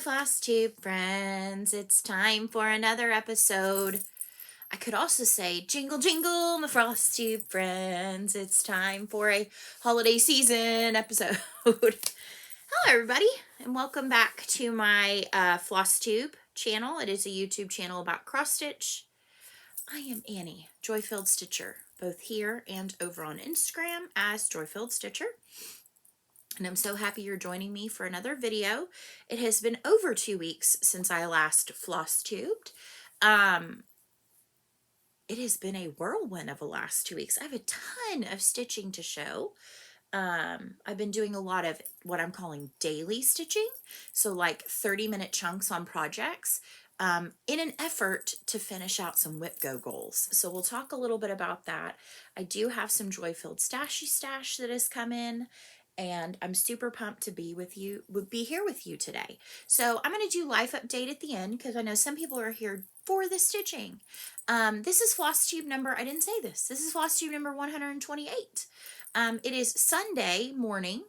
Flosstube friends, it's time for another episode. I could also say jingle jingle, my Flosstube friends, it's time for a holiday season episode. Hello everybody, and welcome back to my Flosstube channel. It is a YouTube channel about cross stitch. I am Annie, Joy-Filled Stitcher, both here and over on Instagram as Joy-Filled Stitcher. And I'm so happy you're joining me for another video. It has been over 2 weeks since I last floss tubed. It has been a whirlwind of the last 2 weeks. I have a ton of stitching to show. I've been doing a lot of what I'm calling daily stitching. So like 30-minute chunks on projects in an effort to finish out some Whip Go goals. So we'll talk a little bit about that. I do have some Joy-Filled Stashy Stash that has come in, and I'm super pumped to be here with you today. So I'm going to do life update at the end because I know some people are here for the stitching. This is Flosstube number, I didn't say this. This is Flosstube number 128. It is Sunday morning,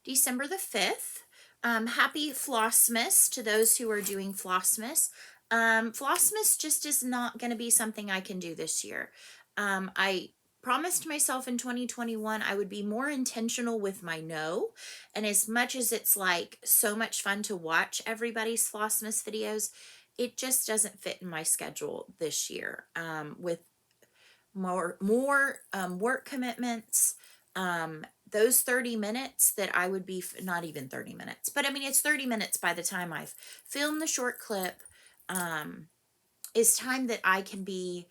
December the 5th. Happy Flossmas to those who are doing Flossmas. Flossmas just is not going to be something I can do this year. I promised myself in 2021 I would be more intentional with my no, and as much as it's like so much fun to watch everybody's Flossmas videos, it just doesn't fit in my schedule this year with more work commitments. Those 30 minutes that I would be, not even 30 minutes, but I mean, it's 30 minutes by the time I've filmed the short clip, is time that I can be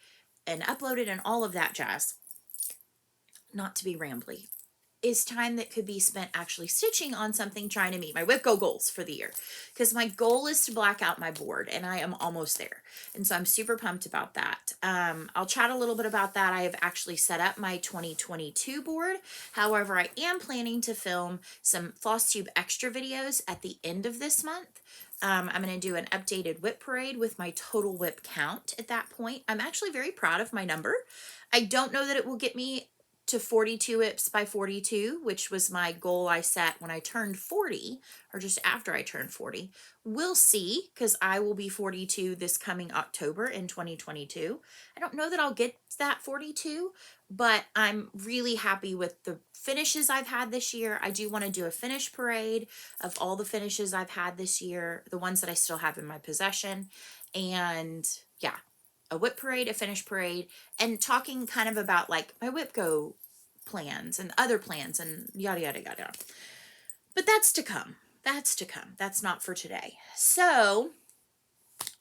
and uploaded and all of that jazz. Not to be rambly, is time that could be spent actually stitching on something, trying to meet my Whip Go goals for the year. Because my goal is to black out my board, and I am almost there. And so I'm super pumped about that. I'll chat a little bit about that. I have actually set up my 2022 board. However, I am planning to film some Flosstube extra videos at the end of this month. I'm going to do an updated whip parade with my total whip count at that point. I'm actually very proud of my number. I don't know that it will get me to 42 whips by 42, which was my goal I set when I turned 40, or just after I turned 40. We'll see, because I will be 42 this coming October in 2022. I don't know that I'll get that 42, but I'm really happy with the finishes I've had this year. I do want to do a finish parade of all the finishes I've had this year, the ones that I still have in my possession, and yeah, a whip parade, a finish parade, and talking kind of about like my Whip Go plans and other plans and yada, yada, yada. But that's to come. That's to come. That's not for today. So,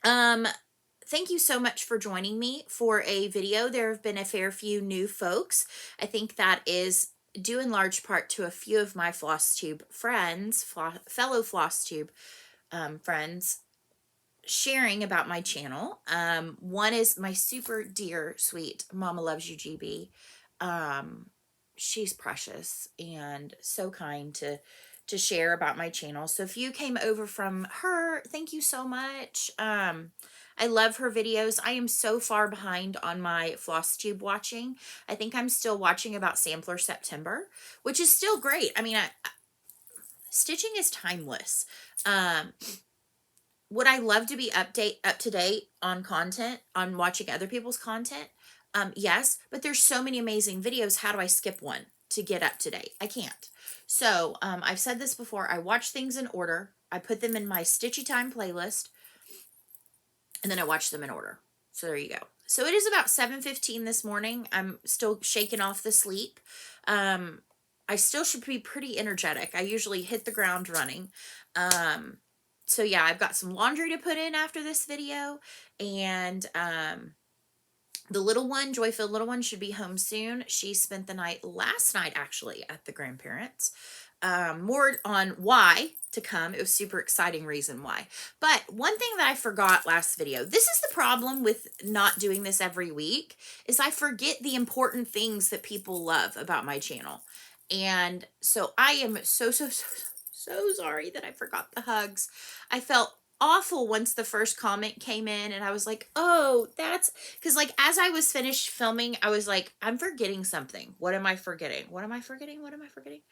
thank you so much for joining me for a video. There have been a fair few new folks. I think that is due in large part to a few of my Flosstube friends, fellow Flosstube friends, sharing about my channel. One is my super dear, sweet Mama Loves You GB. She's precious and so kind to share about my channel. So if you came over from her, thank you so much. I love her videos. I am so far behind on my Flosstube watching. I think I'm still watching about Sampler September, which is still great. I mean, stitching is timeless. Would I love to be up to date on content, on watching other people's content? Yes, but there's so many amazing videos. How do I skip one to get up to date? I can't. So I've said this before. I watch things in order. I put them in my Stitchy Time playlist, and then I watch them in order. So there you go. So it is about 7:15 this morning. I'm still shaking off the sleep. I still should be pretty energetic. I usually hit the ground running. So yeah, I've got some laundry to put in after this video, and the little one, Joy-Filled little one, should be home soon. She spent the night last night actually at the grandparents'. More on why to come. It was super exciting reason why. But one thing that I forgot last video, this is the problem with not doing this every week, is I forget the important things that people love about my channel. And so I am so sorry that I forgot the hugs. I felt awful once the first comment came in, and I was like, oh, that's because like as I was finished filming, I was like, I'm forgetting something. What am I forgetting? What am I forgetting? What am I forgetting?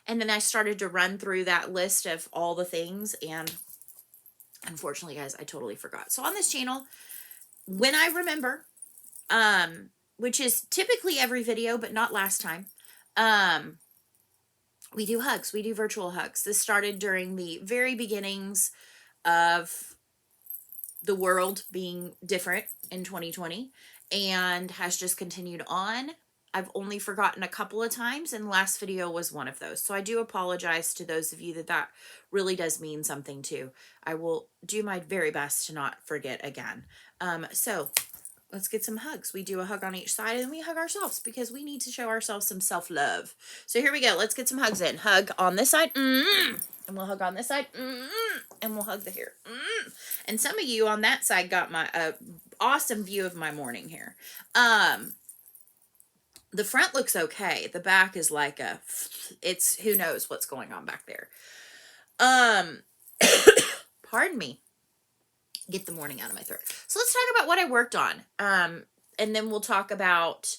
And then I started to run through that list of all the things, and Unfortunately, guys, I totally forgot. So on this channel, when I remember, which is typically every video, but not last time, we do hugs. We do virtual hugs. This started during the very beginnings of the world being different in 2020 and has just continued on. I've only forgotten a couple of times, and the last video was one of those. So I do apologize to those of you that really does mean something to. I will do my very best to not forget again. So let's get some hugs. We do a hug on each side, and we hug ourselves because we need to show ourselves some self-love. So here we go. Let's get some hugs in. Hug on this side. And we'll hug on this side. And we'll hug the hair. And some of you on that side got my awesome view of my morning hair. The front looks okay. The back is like it's who knows what's going on back there. Pardon me. Get the morning out of my throat. So let's talk about what I worked on. And then we'll talk about,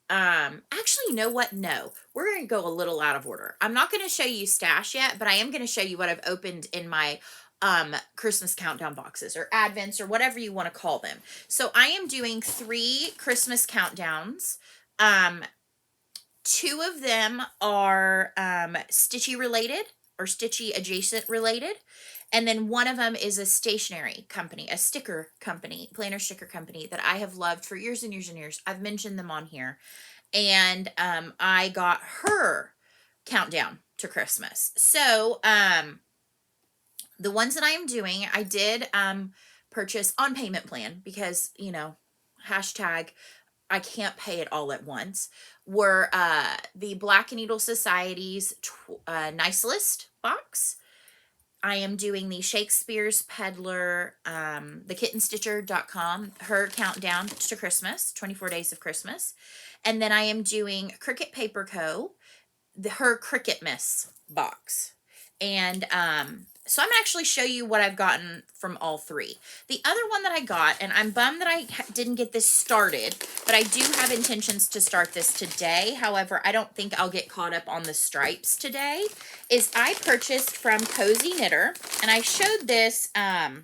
actually, you know what? No, we're going to go a little out of order. I'm not going to show you stash yet, but I am going to show you what I've opened in my Christmas countdown boxes or Advents or whatever you want to call them. So I am doing 3 Christmas countdowns. 2 of them are Stitchy related or Stitchy adjacent related. And then one of them is a stationery company, a sticker company, planner sticker company that I have loved for years and years and years. I've mentioned them on here. And I got her countdown to Christmas. So the ones that I am doing, I did purchase on payment plan because, you know, hashtag I can't pay it all at once, were the Black Needle Society's Nice List box. I am doing the Shakespeare's Peddler, thekittenstitcher.com, her countdown to Christmas, 24 days of Christmas. And then I am doing Cricut Paper Co., her Cricut Miss box. And so I'm going to actually show you what I've gotten from all 3. The other one that I got, and I'm bummed that I didn't get this started, but I do have intentions to start this today. However, I don't think I'll get caught up on the stripes today, is I purchased from Cozy Knitter, and I showed this, I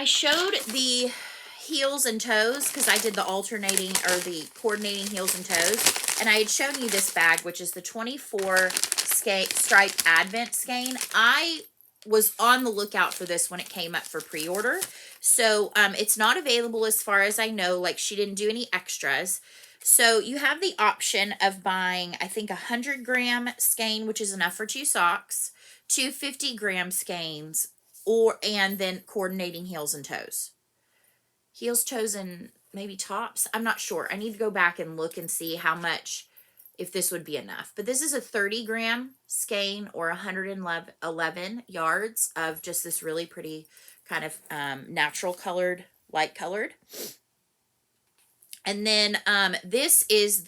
showed the heels and toes because I did the alternating or the coordinating heels and toes, and I had shown you this bag, which is the 24 stripe Advent skein. I was on the lookout for this when it came up for pre-order. So it's not available as far as I know. Like, she didn't do any extras. So you have the option of buying, I think, 100-gram skein, which is enough for 2 socks, 2 50-gram skeins, and then coordinating heels and toes. Heels, toes, and maybe tops. I'm not sure. I need to go back and look and see how much, if this would be enough. But this is a 30-gram skein or 111 yards of just this really pretty kind of natural colored, light colored. And then this is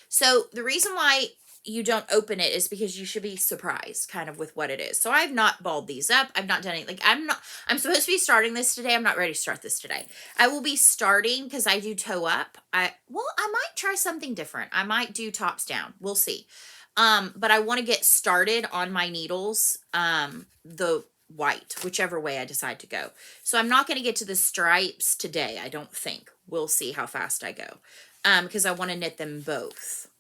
so the reason why you don't open it is because you should be surprised kind of with what it is. So I've not balled these up. I've not done anything. I'm supposed to be starting this today. I'm not ready to start this today. I will be starting because I do toe up. I might try something different. I might do tops down. We'll see. But I want to get started on my needles, the white, whichever way I decide to go. So I'm not going to get to the stripes today, I don't think. We'll see how fast I go. Because I want to knit them both.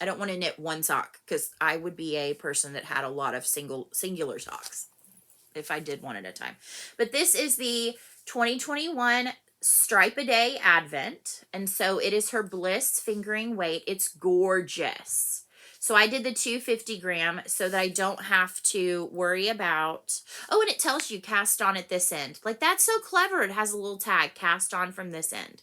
I don't want to knit one sock because I would be a person that had a lot of singular socks if I did one at a time. But this is the 2021 Stripe a Day Advent. And so it is her Bliss fingering weight. It's gorgeous. So I did the 250-gram so that I don't have to worry about, oh, and it tells you cast on at this end. Like, that's so clever. It has a little tag, cast on from this end.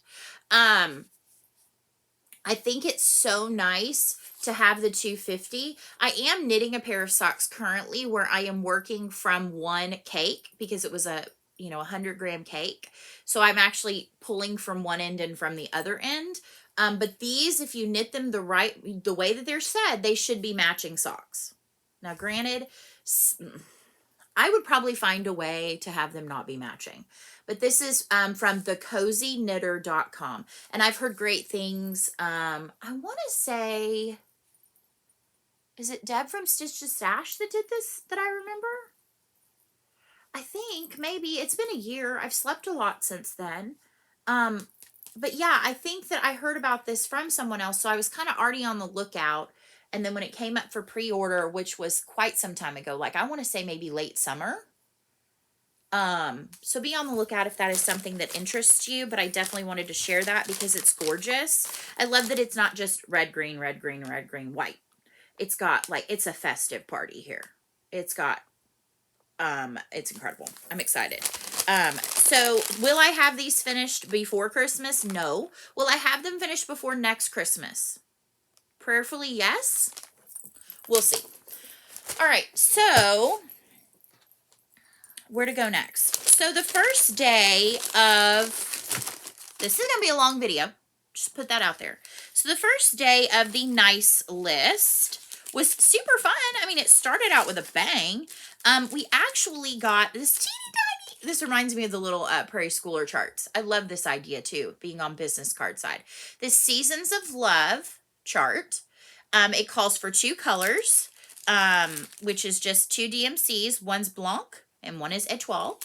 I think it's so nice to have the 250. I am knitting a pair of socks currently where I am working from one cake because it was a 100-gram cake. So I'm actually pulling from one end and from the other end. But these, if you knit them the way that they're said, they should be matching socks. Now, granted, I would probably find a way to have them not be matching. But this is from thecozyknitter.com. And I've heard great things. I want to say, Is it Deb from Stitch to Stash that did this that I remember? I think maybe it's been a year. I've slept a lot since then. But yeah, I think that I heard about this from someone else. So I was kind of already on the lookout. And then when it came up for pre-order, which was quite some time ago, like I want to say maybe late summer. So be on the lookout if that is something that interests you, but I definitely wanted to share that because it's gorgeous. I love that it's not just red, green, red, green, red, green, white. It's got like, it's a festive party here. It's got, it's incredible. I'm excited. So will I have these finished before Christmas? No. Will I have them finished before next Christmas? Prayerfully, yes. We'll see. All right. So where to go next? So the first day of, this is going to be a long video. Just put that out there. So the first day of the nice list was super fun. I mean, it started out with a bang. We actually got this teeny tiny, this reminds me of the little Prairie Schooler charts. I love this idea too, being on business card side. This Seasons of Love chart. It calls for 2 colors, which is just 2 DMCs. One's Blanc and one is Etoile.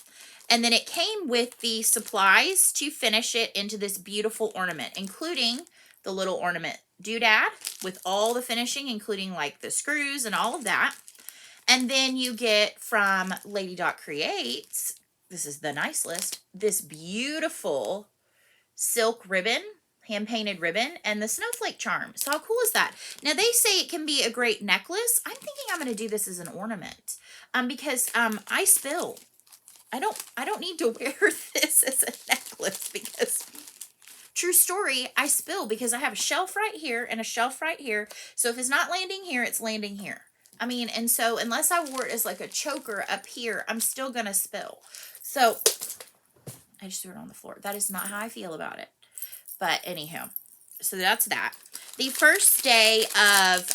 And then it came with the supplies to finish it into this beautiful ornament, including the little ornament doodad with all the finishing, including like the screws and all of that. And then you get from Lady Dot Creates, this is the nice list, this beautiful silk ribbon, hand-painted ribbon, and the snowflake charm. So how cool is that? Now they say it can be a great necklace. I'm thinking I'm going to do this as an ornament because I spill. I don't need to wear this as a necklace because, true story, I spill because I have a shelf right here and a shelf right here. So if it's not landing here, it's landing here. I mean, and so unless I wore it as like a choker up here, I'm still going to spill. So I just threw it on the floor. That is not how I feel about it. But anyhow, so that's that. The first day of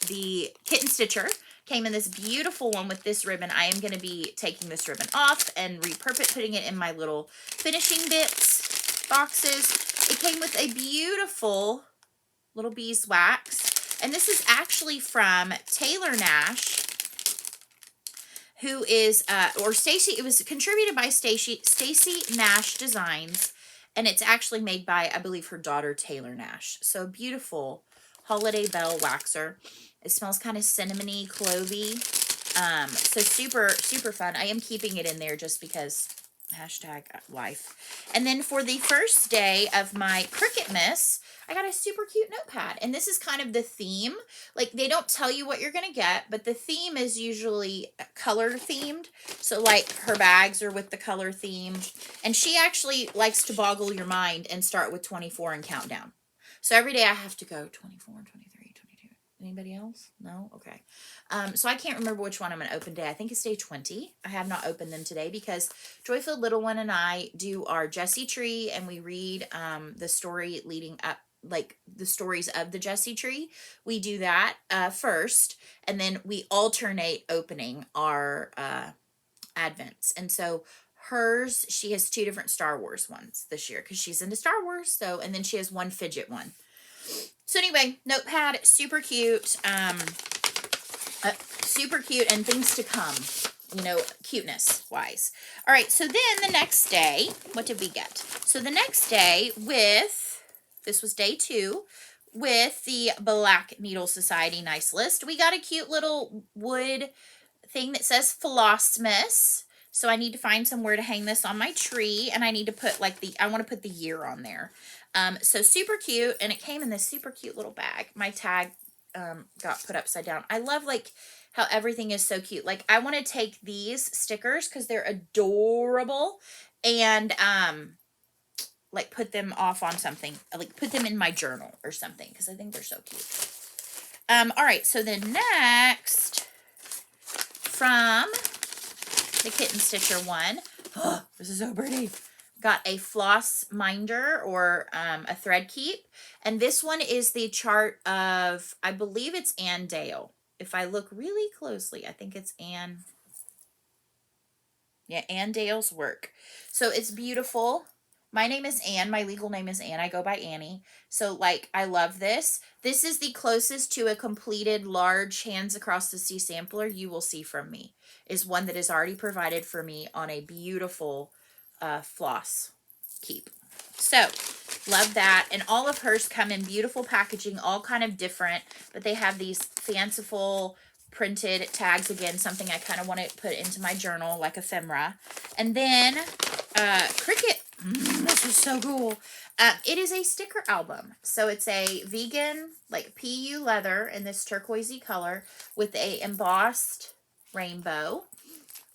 the Kitten Stitcher came in this beautiful one with this ribbon. I am going to be taking this ribbon off and putting it in my little finishing bits boxes. It came with a beautiful little beeswax. And this is actually from Taylor Nash, who is, or Stacy, it was contributed by Stacy Nash Designs. And it's actually made by, I believe, her daughter, Taylor Nash. So beautiful holiday bell waxer. It smells kind of cinnamony, clovey. So super, super fun. I am keeping it in there just because #life. And then for the first day of my Cricketmas, I got a super cute notepad. And this is kind of the theme. Like, they don't tell you what you're going to get, but the theme is usually color themed. So, like, her bags are with the color theme. And she actually likes to boggle your mind and start with 24 and count down. So every day I have to go 24, 23, 22. Anybody else? No? Okay. So I can't remember which one I'm going to open today. I think it's day 20. I have not opened them today because Joyful Little One and I do our Jessie Tree, and we read the story leading up, like the stories of the Jessie Tree. We do that first, and then we alternate opening our Advents. And so hers, she has 2 different Star Wars ones this year because she's into Star Wars. So, and then she has one fidget one. So anyway, notepad, super cute. Super cute, and things to come, you know, cuteness wise. All right, so then the next day, what did we get? So the next day this was day 2, with the Black Needle Society nice list, we got a cute little wood thing that says Flossmas. So I need to find somewhere to hang this on my tree, and I need to put like I want to put the year on there. So super cute, and it came in this super cute little bag. My tag got put upside down. I love like how everything is so cute. Like, I want to take these stickers because they're adorable, and like put them off on something, like put them in my journal or something because I think they're so cute. All right, so then next from the Kitten Stitcher one, oh, this is so pretty. Got a floss minder, or a thread keep. And this one is the chart of, I believe it's Ann Dale. If I look really closely, I think it's Ann Dale's work. So it's beautiful. My name is Ann. My legal name is Ann. I go by Annie. So, like, I love this. This is the closest to a completed large hands across the sea sampler you will see from me. Is one that is already provided for me on a beautiful floss keep. So, love that. And all of hers come in beautiful packaging, all kind of different, but they have these fanciful printed tags. Again, something I kind of want to put into my journal, like ephemera. And then Cricut. This is so cool. It is a sticker album. So it's a vegan, like PU leather in this turquoisey color with a embossed rainbow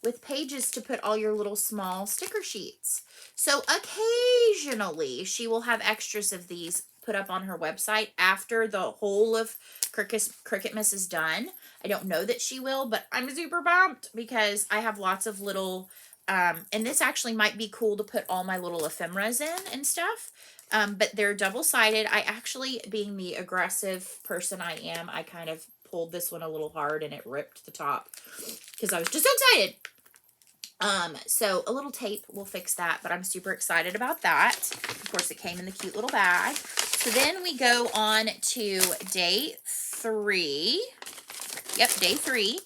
with pages to put all your little small sticker sheets. So occasionally she will have extras of these put up on her website after the whole of Cricketmas is done. I don't know that she will, but I'm super pumped because I have lots of little, and this actually might be cool to put all my little ephemeras in and stuff. But they're double-sided. I actually, being the aggressive person I am, I kind of pulled this one a little hard and it ripped the top because I was just so excited. So a little tape will fix that, but I'm super excited about that. Of course, it came in the cute little bag. So then we go on to day 3. Yep, day 3.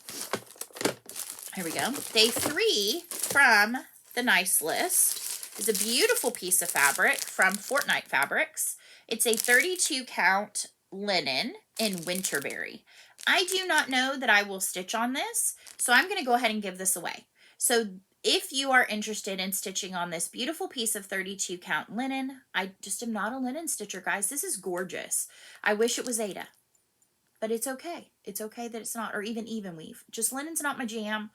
Here we go. Day 3 from the Nice List is a beautiful piece of fabric from Fortnite Fabrics. It's a 32 count linen in Winterberry. I do not know that I will stitch on this, so I'm going to go ahead and give this away. So if you are interested in stitching on this beautiful piece of 32 count linen, I just am not a linen stitcher, guys. This is gorgeous. I wish it was Aida, but it's okay. It's okay that it's not, or even weave. Just linen's not my jam.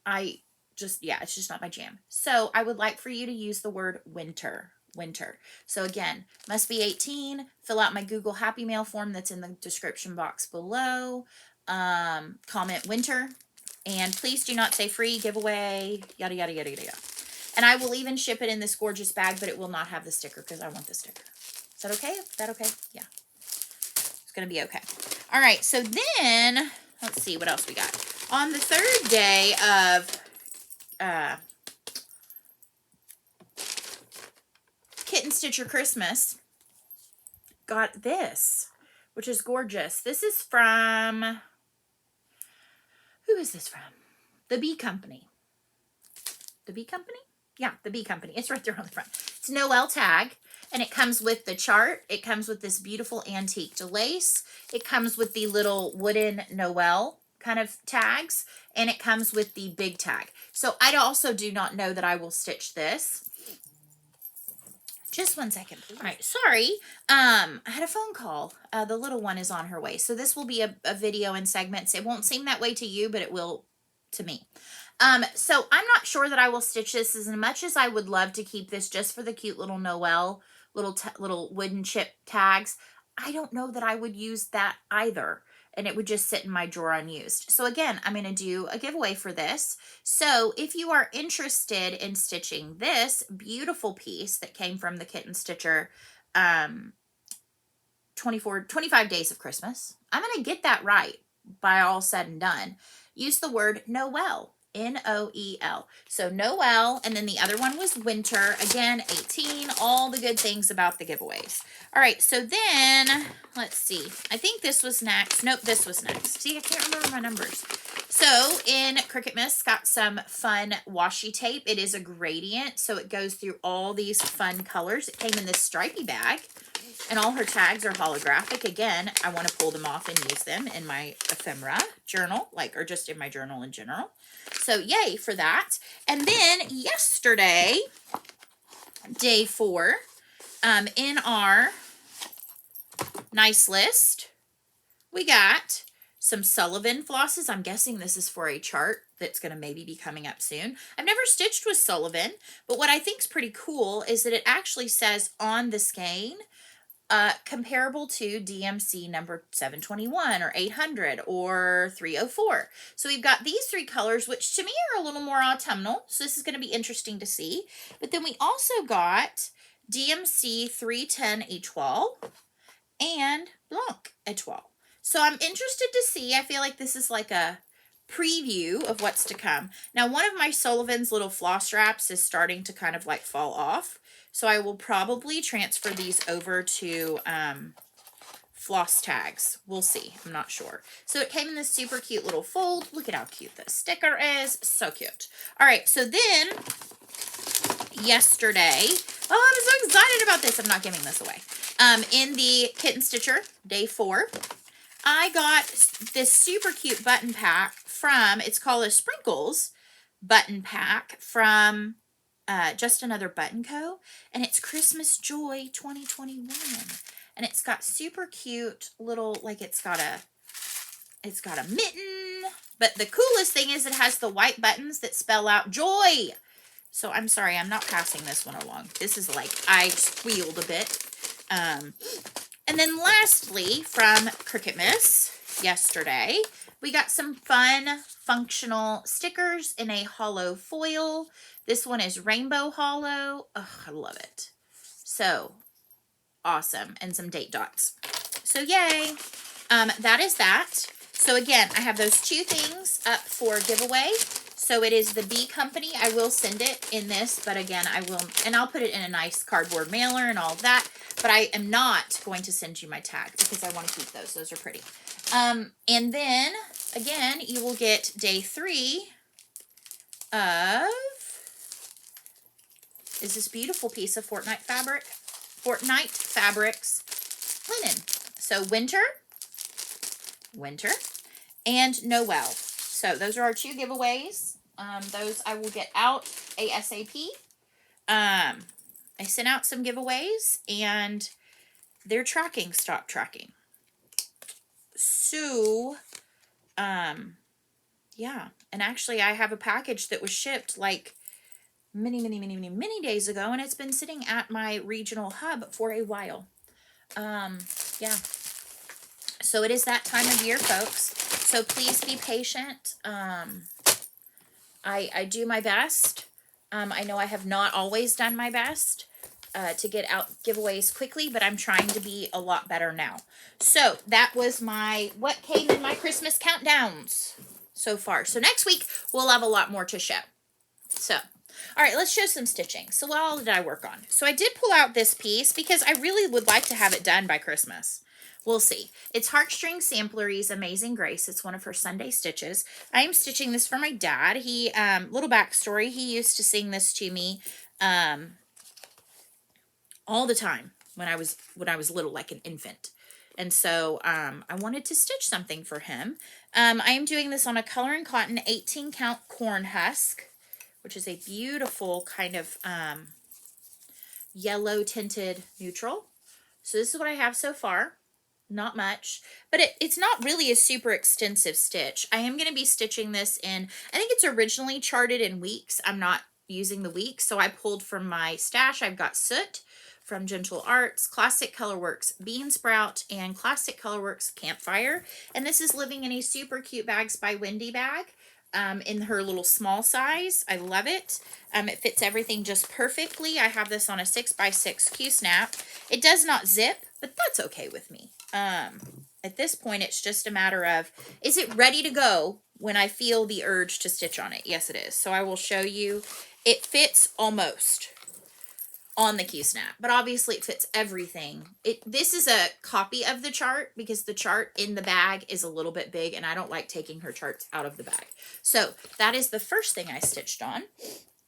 It's just not my jam. So I would like for you to use the word winter. So again, must be 18. Fill out my Google Happy Mail form that's in the description box below. Comment winter. And please do not say free, giveaway, yada, yada, yada, yada, yada. And I will even ship it in this gorgeous bag, but it will not have the sticker because I want the sticker. Is that okay? Is that okay? Yeah. It's going to be okay. All right. So then, let's see what else we got. On the 3rd day of Kitten Stitcher Christmas, got this, which is gorgeous. This is from... Who is this from? The Bee Company. The Bee Company? Yeah, the Bee Company. It's right there on the front. It's Noel tag, and it comes with the chart. It comes with this beautiful antique lace. It comes with the little wooden Noel kind of tags, and it comes with the big tag. So I also do not know that I will stitch this. Just 1 second, please. All right, sorry. I had a phone call. The little one is on her way. So this will be a video in segments. It won't seem that way to you, but it will to me. So I'm not sure that I will stitch this as much as I would love to keep this just for the cute little Noel, little wooden chip tags. I don't know that I would use that either. And it would just sit in my drawer unused. So again, I'm going to do a giveaway for this. So if you are interested in stitching this beautiful piece that came from the Kitten Stitcher 25 Days of Christmas, I'm going to get that right by all said and done. Use the word Noel. N-O-E-L. So Noel, and then the other one was winter. Again, 18, all the good things about the giveaways. All right, so then, let's see. I think this was next. Nope, this was next. See, I can't remember my numbers. So in Cricketmas, got some fun washi tape. It is a gradient, so it goes through all these fun colors. It came in this stripy bag, and all her tags are holographic. Again, I want to pull them off and use them in my ephemera journal, or just in my journal in general. So yay for that. And then yesterday, day 4, in our Nice List, we got some Sullivan flosses. I'm guessing this is for a chart that's going to maybe be coming up soon. I've never stitched with Sullivan, but what I think is pretty cool is that it actually says on the skein, comparable to DMC number 721 or 800 or 304. So we've got these 3 colors, which to me are a little more autumnal. So this is going to be interesting to see. But then we also got DMC 310 Etoile and Blanc Etoile. So I'm interested to see. I feel like this is like a preview of what's to come. Now, one of my Sullivan's little floss straps is starting to kind of like fall off. So I will probably transfer these over to floss tags. We'll see. I'm not sure. So it came in this super cute little fold. Look at how cute this sticker is. So cute. All right. So then yesterday, oh, I'm so excited about this. I'm not giving this away. In the Kitten Stitcher, day 4, I got this super cute button pack from, it's called a Sprinkles button pack from Just Another Button Co. And it's Christmas Joy 2021. And it's got super cute little, like it's got a mitten. But the coolest thing is it has the white buttons that spell out joy. So I'm sorry, I'm not passing this one along. This is like, I squealed a bit. And then lastly, from Cricket Miss yesterday, we got some fun functional stickers in a hollow foil. This one is rainbow hollow. Oh, I love it. So awesome. And some date dots. So yay. That is that. So again, I have those 2 things up for giveaway. So it is the Bee Company. I will send it in this, but again, I will, and I'll put it in a nice cardboard mailer and all of that. But I am not going to send you my tag because I want to keep those. Those are pretty. And then, again, you will get day 3 of, is this beautiful piece of Fortnite Fabrics linen. So winter, and Noel. So those are our 2 giveaways. Those I will get out ASAP. I sent out some giveaways and they're tracking, stop tracking. So, yeah. And actually I have a package that was shipped like many days ago, and it's been sitting at my regional hub for a while. Yeah. So it is that time of year, folks. So please be patient. I do my best. I know I have not always done my best to get out giveaways quickly, but I'm trying to be a lot better now. So that was what came in my Christmas countdowns so far. So next week, we'll have a lot more to show. So, all right, let's show some stitching. So what all did I work on? So I did pull out this piece because I really would like to have it done by Christmas. We'll see. It's Heartstring Samplery's Amazing Grace. It's one of her Sunday stitches. I am stitching this for my dad. He, little backstory, he used to sing this to me all the time when I was little, like an infant. And so I wanted to stitch something for him. I am doing this on a Color and Cotton 18 count corn husk, which is a beautiful kind of yellow tinted neutral. So this is what I have so far. Not much, but it's not really a super extensive stitch. I am going to be stitching this in, I think it's originally charted in weeks. I'm not using the weeks, so I pulled from my stash. I've got Soot from Gentle Arts, Classic Colorworks Bean Sprout, and Classic Colorworks Campfire. And this is living in a super cute Bags by Wendy bag in her little small size. I love it. It fits everything just perfectly. I have this on a 6x6 Q-snap. It does not zip, but that's okay with me. At this point, it's just a matter of, is it ready to go when I feel the urge to stitch on it? Yes, it is. So I will show you. It fits almost on the Q-snap, but obviously it fits everything. This is a copy of the chart because the chart in the bag is a little bit big and I don't like taking her charts out of the bag. So that is the first thing I stitched on.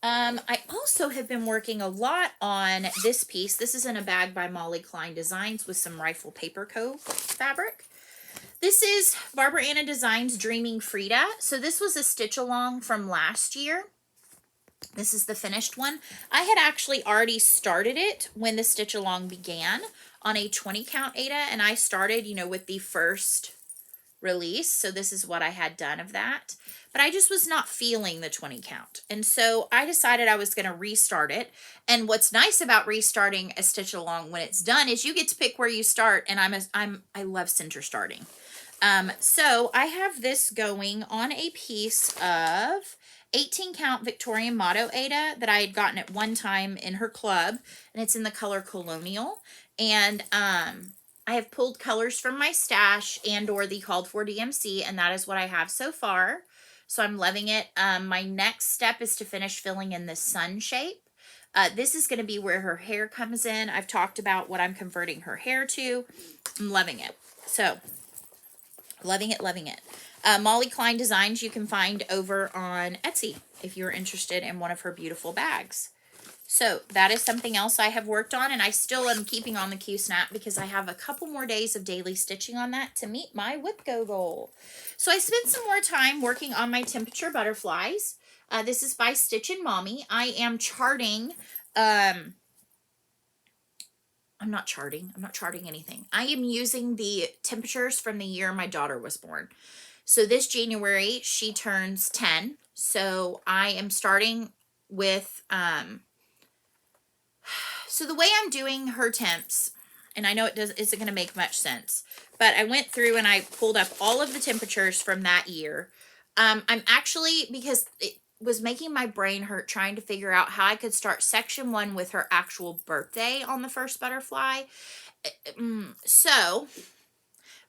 I also have been working a lot on this piece. This is in a bag by Molly Klein Designs with some Rifle Paper Co. fabric. This is Barbara Anna Designs Dreaming Frida. So this was a stitch along from last year. This is the finished one. I had actually already started it when the stitch along began on a 20 count Aida, and I started, you know, with the first release. So this is what I had done of that. But I just was not feeling the 20 count. And so I decided I was going to restart it. And what's nice about restarting a stitch along when it's done is you get to pick where you start. And I love center starting. So I have this going on a piece of 18 count Victorian Motto Aida that I had gotten at one time in her club. And it's in the color Colonial. And I have pulled colors from my stash and or the called for DMC. And that is what I have so far. So I'm loving it. My next step is to finish filling in the sun shape. This is going to be where her hair comes in. I've talked about what I'm converting her hair to. I'm loving it. So, loving it, loving it. Molly Klein Designs you can find over on Etsy if you're interested in one of her beautiful bags. So that is something else I have worked on, and I still am keeping on the Q-snap because I have a couple more days of daily stitching on that to meet my whip go goal. So I spent some more time working on my temperature butterflies. This is by Stitchin' Mommy. I am charting, I'm not charting anything. I am using the temperatures from the year my daughter was born. So this January, she turns 10. So I am starting with, so the way I'm doing her temps, and I know it isn't going to make much sense, but I went through and I pulled up all of the temperatures from that year. I'm actually, because it was making my brain hurt trying to figure out how I could start section 1 with her actual birthday on the first butterfly. So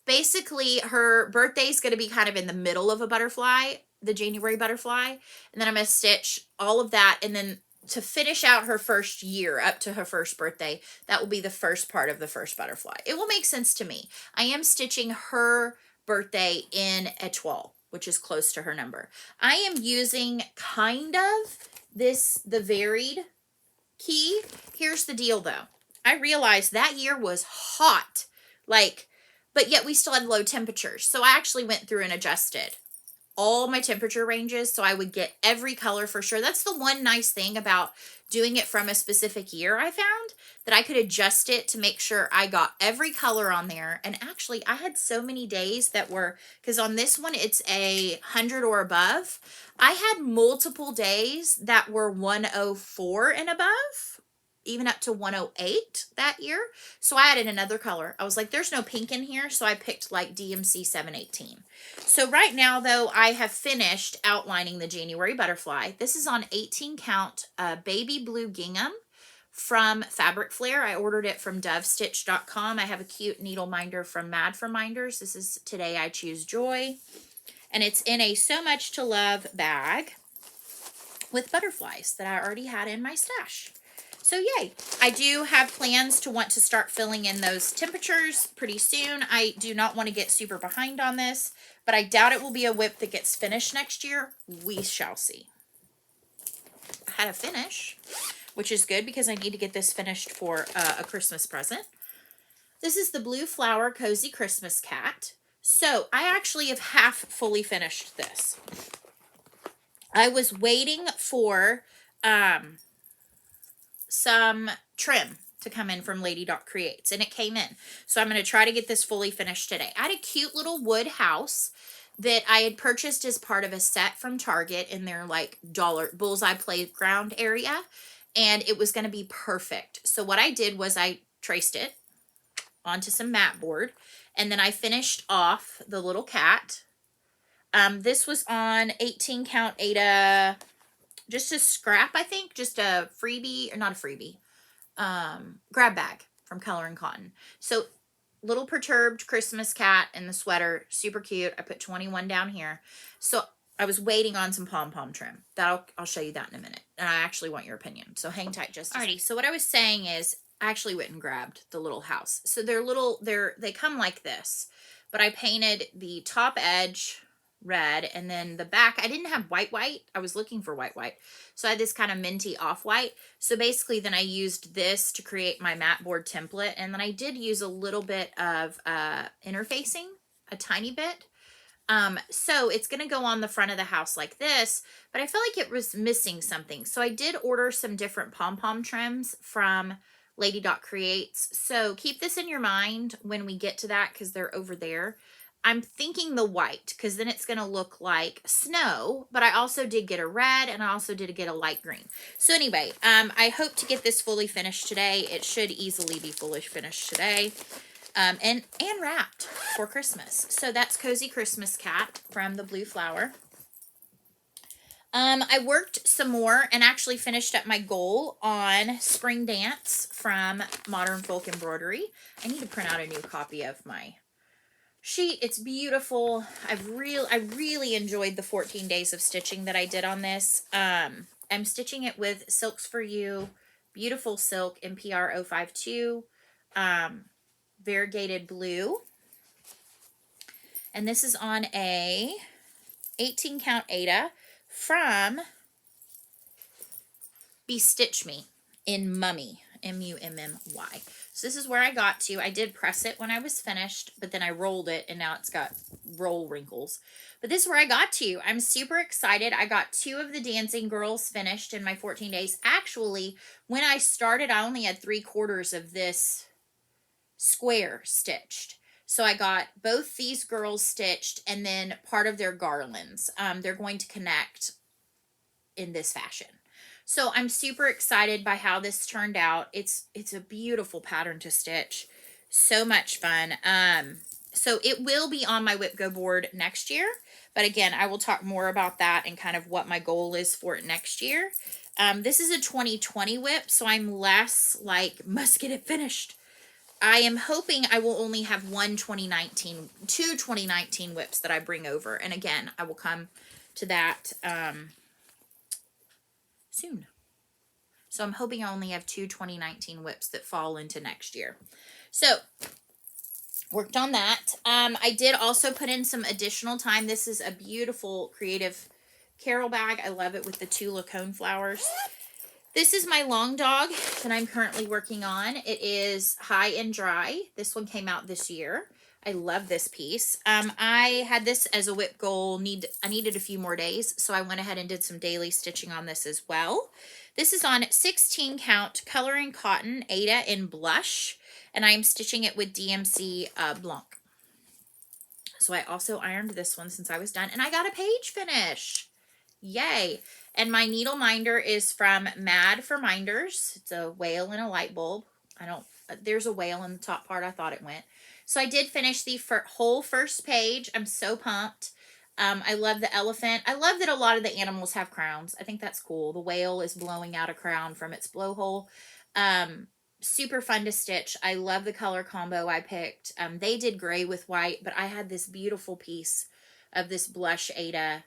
basically her birthday is going to be kind of in the middle of a butterfly, the January butterfly, and then I'm going to stitch all of that, and then to finish out her first year up to her first birthday, that will be the first part of the first butterfly. It will make sense to me. I am stitching her birthday in étoile, which is close to her number. I am using kind of the varied key. Here's the deal though. I realized that year was hot, but yet we still had low temperatures. So I actually went through and adjusted all my temperature ranges so I would get every color for sure. That's the one nice thing about doing it from a specific year I found, that I could adjust it to make sure I got every color on there. And actually I had so many days that were, because on this one it's 100 or above, I had multiple days that were 104 and above, even up to 108 that year. So I added another color. I was like, there's no pink in here. So I picked like DMC 718. So right now though, I have finished outlining the January butterfly. This is on 18 count baby blue gingham from Fabric Flair. I ordered it from dovestitch.com. I have a cute needle minder from Mad for Minders. This is Today I Choose Joy. And it's in a So Much to Love bag with butterflies that I already had in my stash. So yay. I do have plans to want to start filling in those temperatures pretty soon. I do not want to get super behind on this, but I doubt it will be a whip that gets finished next year. We shall see. I had a finish, which is good because I need to get this finished for a Christmas present. This is the Blue Flower Cozy Christmas Cat. So I actually have half fully finished this. I was waiting for some trim to come in from Lady Doc Creates, and it came in. So I'm going to try to get this fully finished today. I had a cute little wood house that I had purchased as part of a set from Target in their like bullseye playground area, and it was going to be perfect. So what I did was I traced it onto some mat board, and then I finished off the little cat. This was on 18 count Ada, just a scrap, I think, just a freebie, or not a freebie, grab bag from Color and Cotton. So little perturbed Christmas cat in the sweater, super cute. I put 21 down here. So I was waiting on some pom-pom trim. I'll show you that in a minute. And I actually want your opinion. So hang tight just a second. Alrighty, so what I was saying is I actually went and grabbed the little house. So they come like this, but I painted the top edge red, and then the back, I didn't have white. I was looking for white. So I had this kind of minty off-white. So basically then I used this to create my mat board template, and then I did use a little bit of interfacing, a tiny bit. So it's going to go on the front of the house like this, but I felt like it was missing something. So I did order some different pom-pom trims from Lady Doc Creates. So keep this in your mind when we get to that, because they're over there. I'm thinking the white, because then it's going to look like snow, but I also did get a red, and I also did get a light green. So anyway, I hope to get this fully finished today. It should easily be fully finished today, and wrapped for Christmas. So that's Cozy Christmas Cat from the Blue Flower. I worked some more and actually finished up my goal on Spring Dance from Modern Folk Embroidery. I need to print out a new copy of my It's beautiful. I really enjoyed the 14 days of stitching that I did on this. I'm stitching it with Silks for You, beautiful silk, MPR 052, variegated blue. And this is on a 18 count Aida from Bestitch Me in Mummy, M-U-M-M-Y. So this is where I got to. I did press it when I was finished, but then I rolled it, and now it's got roll wrinkles. But this is where I got to. I'm super excited. I got 2 of the dancing girls finished in my 14 days. Actually, when I started, I only had 3/4 of this square stitched. So I got both these girls stitched and then part of their garlands. They're going to connect in this fashion. So I'm super excited by how this turned out. It's a beautiful pattern to stitch. So much fun. So it will be on my Whip Go board next year. But again, I will talk more about that and kind of what my goal is for it next year. This is a 2020 whip, so I'm less like, must get it finished. I am hoping I will only have 2 2019 whips that I bring over. And again, I will come to that soon. So I'm hoping I only have 2 2019 whips that fall into next year. So worked on that. I did also put in some additional time. This is a beautiful creative Carol bag. I love it with the 2 Lacone flowers. This is my long dog that I'm currently working on. It is High and Dry. This one came out this year. I love this piece. I had this as a whip goal. I needed a few more days, so I went ahead and did some daily stitching on this as well. This is on 16 count coloring cotton Aida in blush, and I am stitching it with DMC Blanc. So I also ironed this one since I was done, and I got a page finish. Yay. And my needle minder is from Mad for Minders. It's a whale and a light bulb. There's a whale in the top part. I thought it went. So I did finish the whole first page. I'm so pumped. I love the elephant. I love that a lot of the animals have crowns. I think that's cool. The whale is blowing out a crown from its blowhole. Super fun to stitch. I love the color combo I picked. They did gray with white, but I had this beautiful piece of this blush Aida,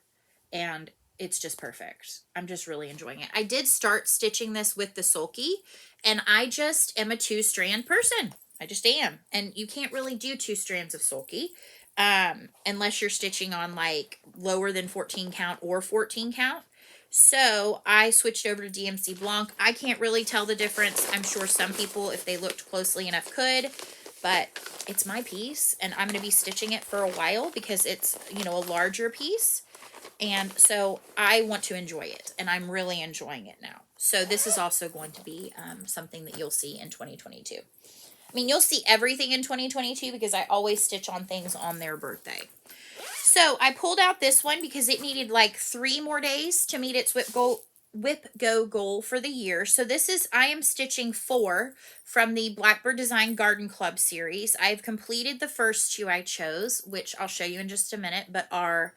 and it's just perfect. I'm just really enjoying it. I did start stitching this with the sulky, and I just am a 2-strand person. I just am. And you can't really do 2 strands of sulky unless you're stitching on like lower than 14 count or 14 count. So I switched over to DMC Blanc. I can't really tell the difference. I'm sure some people, if they looked closely enough, could. But it's my piece, and I'm going to be stitching it for a while because it's, a larger piece. And so I want to enjoy it, and I'm really enjoying it now. So this is also going to be something that you'll see in 2022. I mean, you'll see everything in 2022 because I always stitch on things on their birthday. So I pulled out this one because it needed like 3 more days to meet its Whip Go goal for the year. So I am stitching 4 from the Blackbird Design Garden Club series. I've completed the first 2 I chose, which I'll show you in just a minute, but are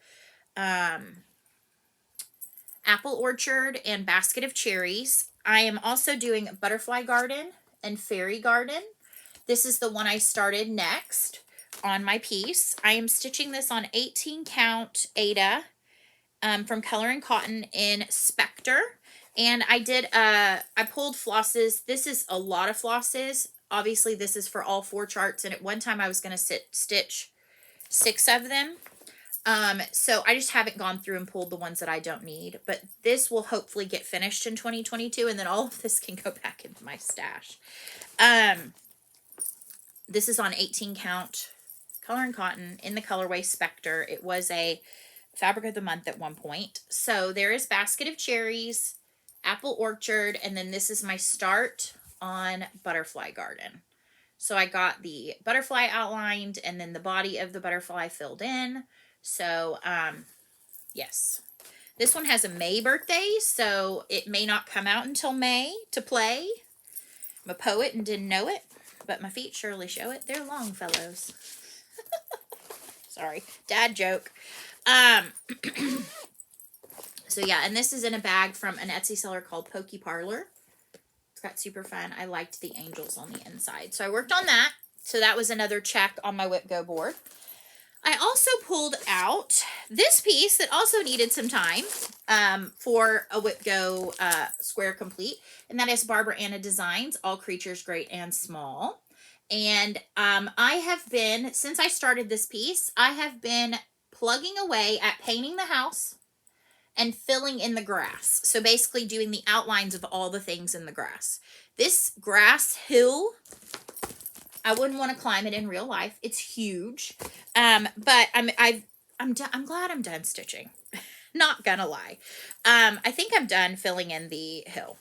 Apple Orchard and Basket of Cherries. I am also doing Butterfly Garden and Fairy Garden. This is the one I started next on my piece. I am stitching this on 18 count Aida from Coloring Cotton in Spectre. And I pulled flosses. This is a lot of flosses. Obviously, this is for all 4 charts. And at one time, I was going to stitch 6 of them. So I just haven't gone through and pulled the ones that I don't need, but this will hopefully get finished in 2022, and then all of this can go back into my stash. This is on 18 count Coloring Cotton in the colorway Spectre. It was a fabric of the month at one point. So there is Basket of Cherries, Apple Orchard, and then this is my start on Butterfly Garden. So I got the butterfly outlined and then the body of the butterfly filled in. So, yes. This one has a May birthday, so it may not come out until May to play. I'm a poet and didn't know it, but my feet surely show it. They're long, fellows. Sorry, dad joke. So yeah, and this is in a bag from an Etsy seller called Pokey Parlor. It's got super fun. I liked the angels on the inside. So I worked on that. So that was another check on my Whip Go board. I also pulled out this piece that also needed some time for a Whip Go Square Complete, and that is Barbara Anna Designs, All Creatures Great and Small. And I have been, since I started this piece, I have been plugging away at painting the house and filling in the grass. So basically doing the outlines of all the things in the grass. This grass hill, I wouldn't want to climb it in real life. It's huge. But I'm glad I'm done stitching. Not gonna lie. I think I'm done filling in the hill.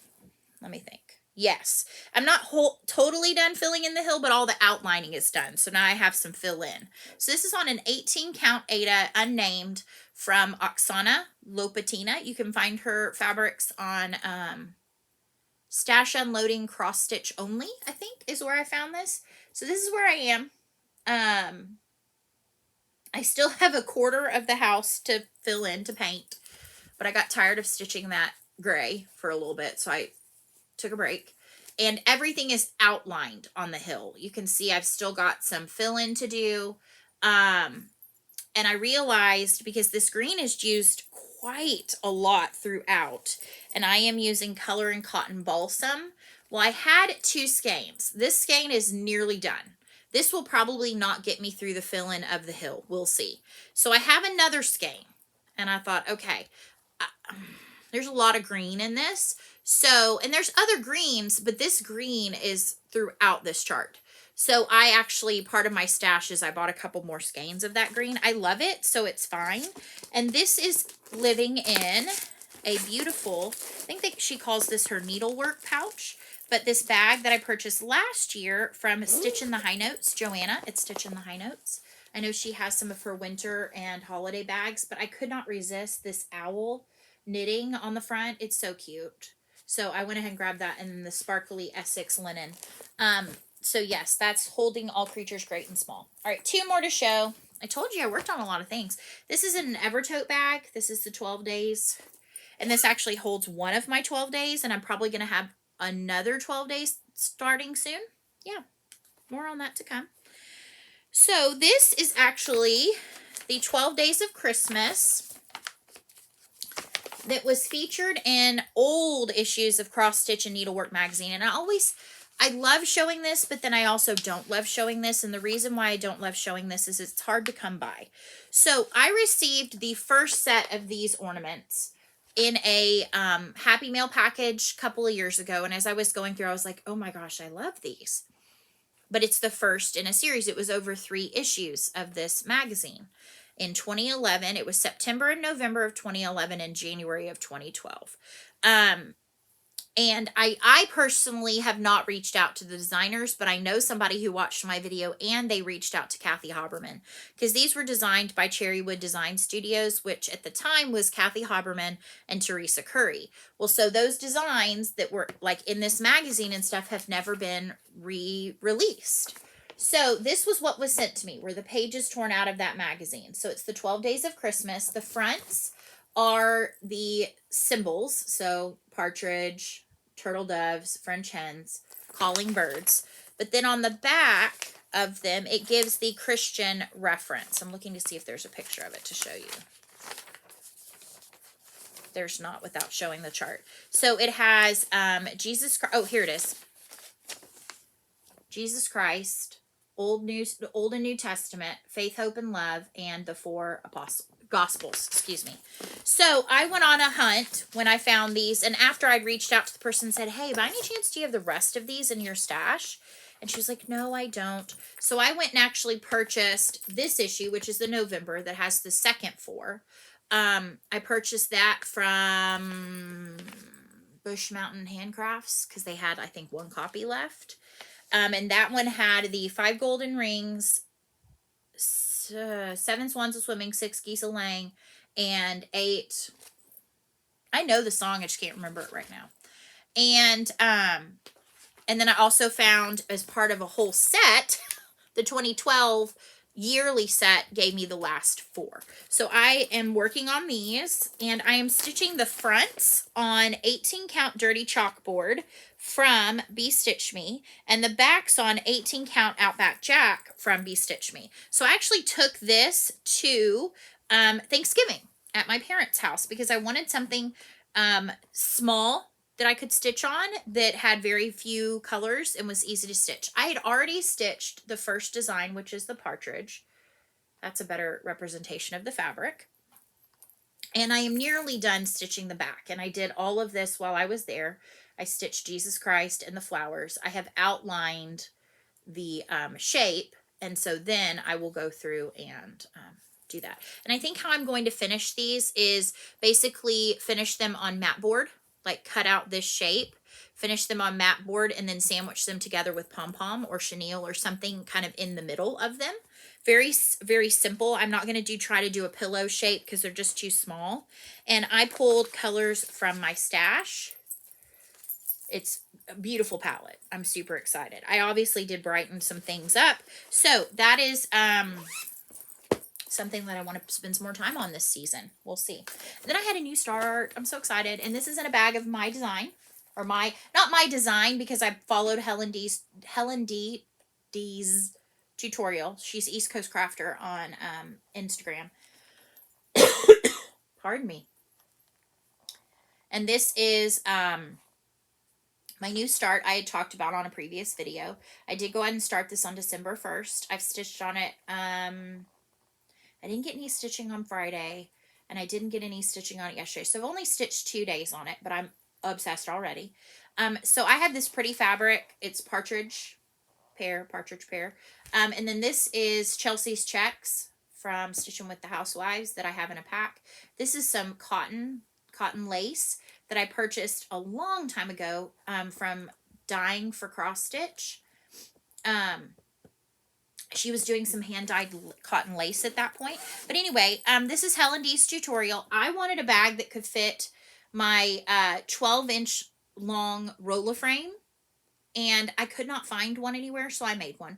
Let me think. Yes, I'm not totally done filling in the hill, but all the outlining is done. So now I have some fill in. So this is on an 18 count Aida unnamed from Oksana Lopatina. You can find her fabrics on Stash Unloading Cross Stitch Only, I think is where I found this. So this is where I am. I still have a quarter of the house to fill in to paint, but I got tired of stitching that gray for a little bit, so I took a break. And everything is outlined on the hill. You can see I've still got some fill in to do. And I realized, because this green is used quite a lot throughout, and I am using Color and Cotton Balsam. Well, I had 2 skeins. This skein is nearly done. This will probably not get me through the fill-in of the hill. We'll see. So I have another skein, and I thought, okay, there's a lot of green in this. So, and there's other greens, but this green is throughout this chart. So I actually, part of my stash is I bought a couple more skeins of that green. I love it, so it's fine. And this is living in a beautiful, I think that she calls this her needlework pouch, but this bag that I purchased last year from Stitch in the High Notes, Joanna at Stitch in the High Notes. I know she has some of her winter and holiday bags, but I could not resist this owl knitting on the front. It's so cute. So I went ahead and grabbed that, and then the sparkly Essex linen. So yes, that's holding All Creatures Great and Small. All right, 2 more to show. I told you I worked on a lot of things. This is an Evertote bag. This is the 12 days. And this actually holds one of my 12 days, and I'm probably going to have another 12 days starting soon. Yeah, more on that to come. So this is actually the 12 Days of Christmas that was featured in old issues of Cross Stitch and Needlework magazine. And I love showing this, but then I also don't love showing this. And the reason why I don't love showing this is it's hard to come by. So I received the first set of these ornaments in a Happy Mail package a couple of years ago. And as I was going through, I was like, oh my gosh, I love these. But it's the first in a series. It was over 3 issues of this magazine. In 2011, it was September and November of 2011 and January of 2012. And I personally have not reached out to the designers, but I know somebody who watched my video and they reached out to Kathy Haberman, because these were designed by Cherrywood Design Studios, which at the time was Kathy Haberman and Teresa Curry. Well, so those designs that were like in this magazine and stuff have never been re-released. So this was what was sent to me, were the pages torn out of that magazine. So it's the 12 Days of Christmas. The fronts are the symbols. So partridge, turtle doves, French hens, calling birds. But then on the back of them, it gives the Christian reference. I'm looking to see if there's a picture of it to show you. There's not, without showing the chart. So it has Jesus Christ. Oh, here it is. Jesus Christ, Old and New Testament, Faith, Hope, and Love, and the 4 Gospels, excuse me. So I went on a hunt when I found these, and after I'd reached out to the person and said, hey, by any chance do you have the rest of these in your stash? And she was like, no, I don't. So I went and actually purchased this issue, which is the November, that has the second 4. I purchased that from Bush Mountain Handcrafts because they had, I think, 1 copy left. And that one had the 5 golden rings, 7 swans a swimming, 6 geese a laying, and 8. I know the song, I just can't remember it right now. And then I also found, as part of a whole set, the 2012 yearly set gave me the last 4. So I am working on these, and I am stitching the fronts on 18 count dirty chalkboard from Be Stitch Me, and the backs on 18 count Outback Jack from Be Stitch Me. So I actually took this to Thanksgiving at my parents' house because I wanted something small that I could stitch on that had very few colors and was easy to stitch. I had already stitched the first design, which is the partridge. That's a better representation of the fabric. And I am nearly done stitching the back. And I did all of this while I was there. I stitched Jesus Christ and the flowers. I have outlined the shape. And so then I will go through and do that. And I think how I'm going to finish these is basically finish them on mat board. Like cut out this shape, finish them on mat board, and then sandwich them together with pom-pom or chenille or something kind of in the middle of them. Very, very simple. I'm not going to try to do a pillow shape because they're just too small. And I pulled colors from my stash. It's a beautiful palette. I'm super excited. I obviously did brighten some things up. So that is something that I want to spend some more time on this season. We'll see. And then I had a new start. I'm so excited. And this is in a bag of my design. Or not my design, because I followed Helen D's tutorial. She's East Coast Crafter on Instagram. Pardon me. And this is my new start I had talked about on a previous video. I did go ahead and start this on December 1st. I've stitched on it. I didn't get any stitching on Friday, and I didn't get any stitching on it yesterday. So I've only stitched 2 days on it, but I'm obsessed already. So I have this pretty fabric. It's partridge pear. And then this is Chelsea's Checks from Stitching with the Housewives that I have in a pack. This is some cotton lace that I purchased a long time ago from Dyeing for Cross Stitch. She was doing some hand-dyed cotton lace at that point. But anyway, this is Helen D's tutorial. I wanted a bag that could fit my 12-inch long roller frame, and I could not find one anywhere, so I made one.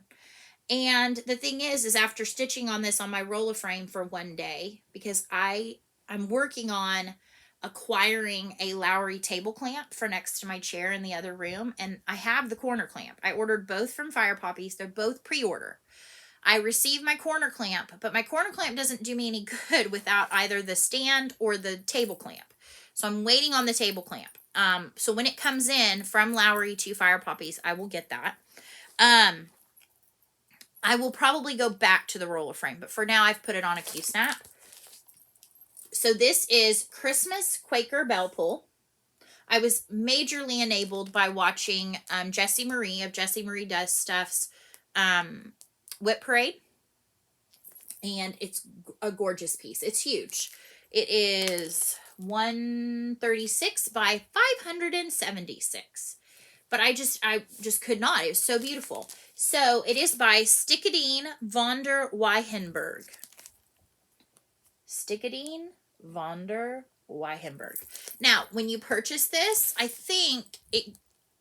And the thing is after stitching on this on my roller frame for one day, because I'm working on acquiring a Lowry table clamp for next to my chair in the other room, and I have the corner clamp. I ordered both from Fire Poppies. They're both pre-order. I received my corner clamp, but my corner clamp doesn't do me any good without either the stand or the table clamp. So I'm waiting on the table clamp. So when it comes in from Lowry to Fire Poppies, I will get that. I will probably go back to the roller frame, but for now I've put it on a Q-snap. So this is Christmas Quaker Bell Pull. I was majorly enabled by watching Jessie Marie of Jessie Marie Does Stuff's Whip Parade. And it's a gorgeous piece. It's huge. It is 136 by 576. But I just could not. It was so beautiful. So it is by Stickadine von der Weyenberg. Stickadine von der Weyenberg. Now, when you purchase this, I think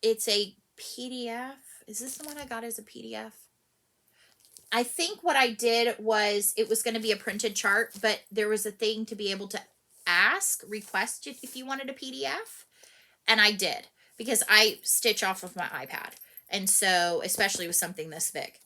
it's a PDF. Is this the one I got as a PDF? I think what I did was it was going to be a printed chart, but there was a thing to be able to request if you wanted a PDF. And I did, because I stitch off of my iPad. And so, especially with something this big.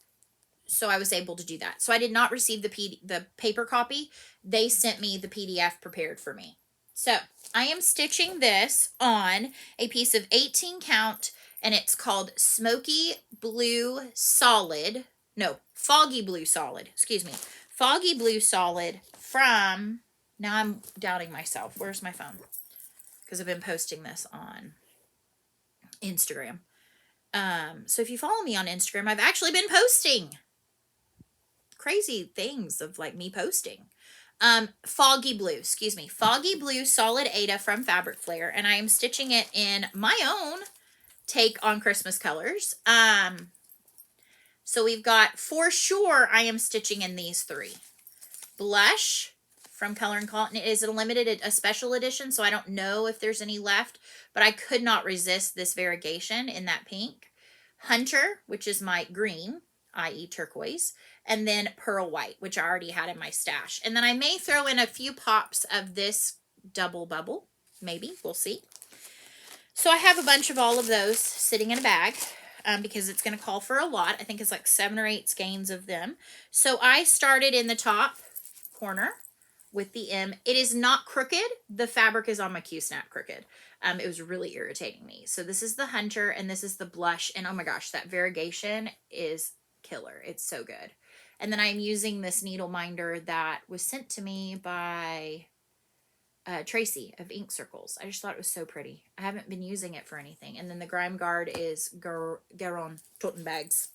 So I was able to do that. So I did not receive the paper copy. They sent me the PDF prepared for me. So I am stitching this on a piece of 18 count, and it's called Foggy Blue Solid, excuse me. Foggy Blue Solid from, now I'm doubting myself. Where's my phone? Because I've been posting this on Instagram. So if you follow me on Instagram, I've actually been posting crazy things of like me posting. Foggy Blue Solid Ada from Fabric Flair, and I am stitching it in my own take on Christmas colors. So we've got, for sure, I am stitching in these 3. Blush from Color and Cotton. It is a special edition, so I don't know if there's any left, but I could not resist this variegation in that pink. Hunter, which is my green, i.e. turquoise, and then pearl white, which I already had in my stash. And then I may throw in a few pops of this double bubble. Maybe. We'll see. So I have a bunch of all of those sitting in a bag because it's going to call for a lot. I think it's like 7 or 8 skeins of them. So I started in the top corner with the M. It is not crooked. The fabric is on my Q-snap crooked. It was really irritating me. So this is the Hunter and this is the Blush. And oh my gosh, that variegation is killer. It's so good. And then I'm using this needle minder that was sent to me by Tracy of Ink Circles. I just thought it was so pretty. I haven't been using it for anything. And then the Grime Guard is Garon Toten Bags.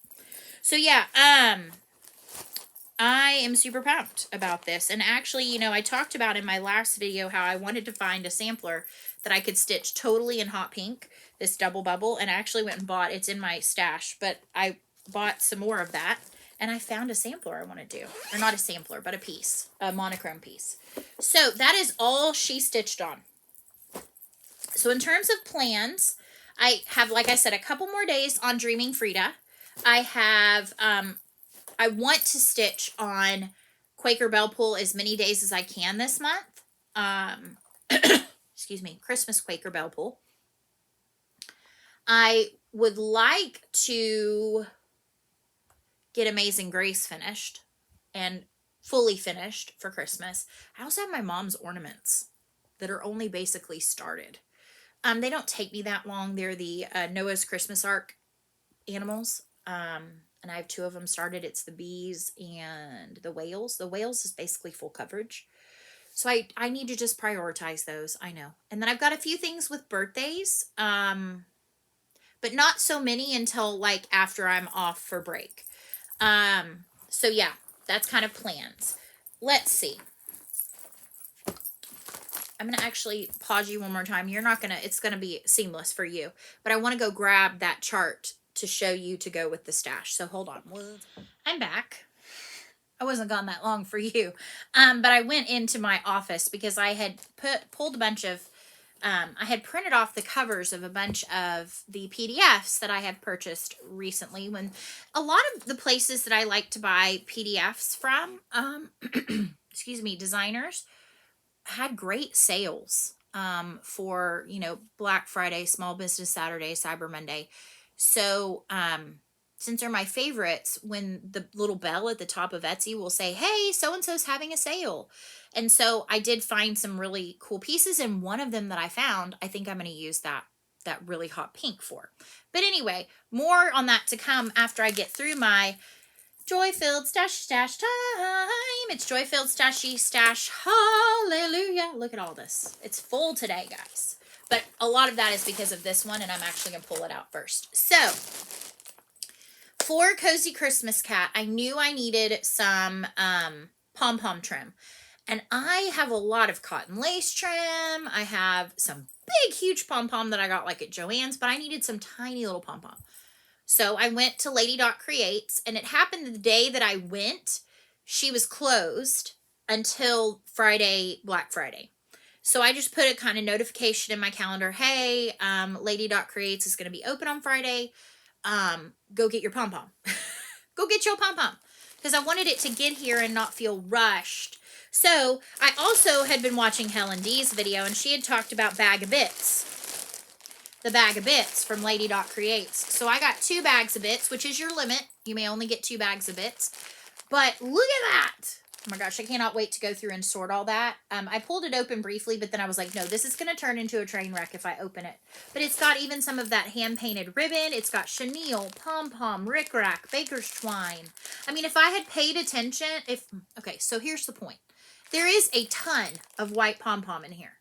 So yeah, I am super pumped about this. And actually, you know, I talked about in my last video how I wanted to find a sampler that I could stitch totally in hot pink, this double bubble, and I actually went and bought, it's in my stash, but I bought some more of that, and I found a sampler I want to do. Or not a sampler, but a piece, a monochrome piece. So that is all she stitched on. So in terms of plans, I have, like I said, a couple more days on Dreaming Frida. I have, I want to stitch on Quaker Bell Pull as many days as I can this month. Excuse me, Christmas Quaker Bell Pull. I would like to get Amazing Grace finished and fully finished for Christmas. I also have my mom's ornaments that are only basically started. They don't take me that long. They're the Noah's Christmas Ark animals. And I have 2 of them started. It's the bees and the whales. The whales is basically full coverage. So I need to just prioritize those. I know. And then I've got a few things with birthdays. But not so many until like after I'm off for break. So yeah, that's kind of plans. Let's see. I'm going to actually pause you one more time. You're not going to, it's going to be seamless for you. But I want to go grab that chart to show you to go with the stash. So hold on. I'm back. I wasn't gone that long for you. But I went into my office because I had pulled a bunch of, I had printed off the covers of a bunch of the PDFs that I had purchased recently, when a lot of the places that I like to buy PDFs from, excuse me, designers had great sales, for, you know, Black Friday, Small Business Saturday, Cyber Monday. So, since they're my favorites, when the little bell at the top of Etsy will say, hey, so-and-so's having a sale. And so I did find some really cool pieces, and one of them that I found, I think I'm going to use that really hot pink for. But anyway, more on that to come after I get through my Joy-Filled Stash time. It's Joy-Filled Stashy Stash. Hallelujah. Look at all this. It's full today, guys. But a lot of that is because of this one, and I'm actually going to pull it out first. So, for Cozy Christmas Cat, I knew I needed some pom-pom trim. And I have a lot of cotton lace trim. I have some big, huge pom-pom that I got like at Joann's, but I needed some tiny little pom-pom. So I went to Lady Dot Creates, and it happened the day that I went, she was closed until Friday, Black Friday. So I just put a kind of notification in my calendar. Hey, Lady Dot Creates is going to be open on Friday. Go get your pom-pom. Go get your pom-pom. Because I wanted it to get here and not feel rushed. So I also had been watching Helen D's video, and she had talked about Bag of Bits. The Bag of Bits from Lady Dot Creates. So I got 2 bags of bits, which is your limit. You may only get 2 bags of bits. But look at that. Oh my gosh, I cannot wait to go through and sort all that. I pulled it open briefly, but then I was like, no, this is going to turn into a train wreck if I open it. But it's got even some of that hand-painted ribbon. It's got chenille, pom-pom, rickrack, baker's twine. I mean, if I had paid attention, okay, so here's the point. There is a ton of white pom-pom in here.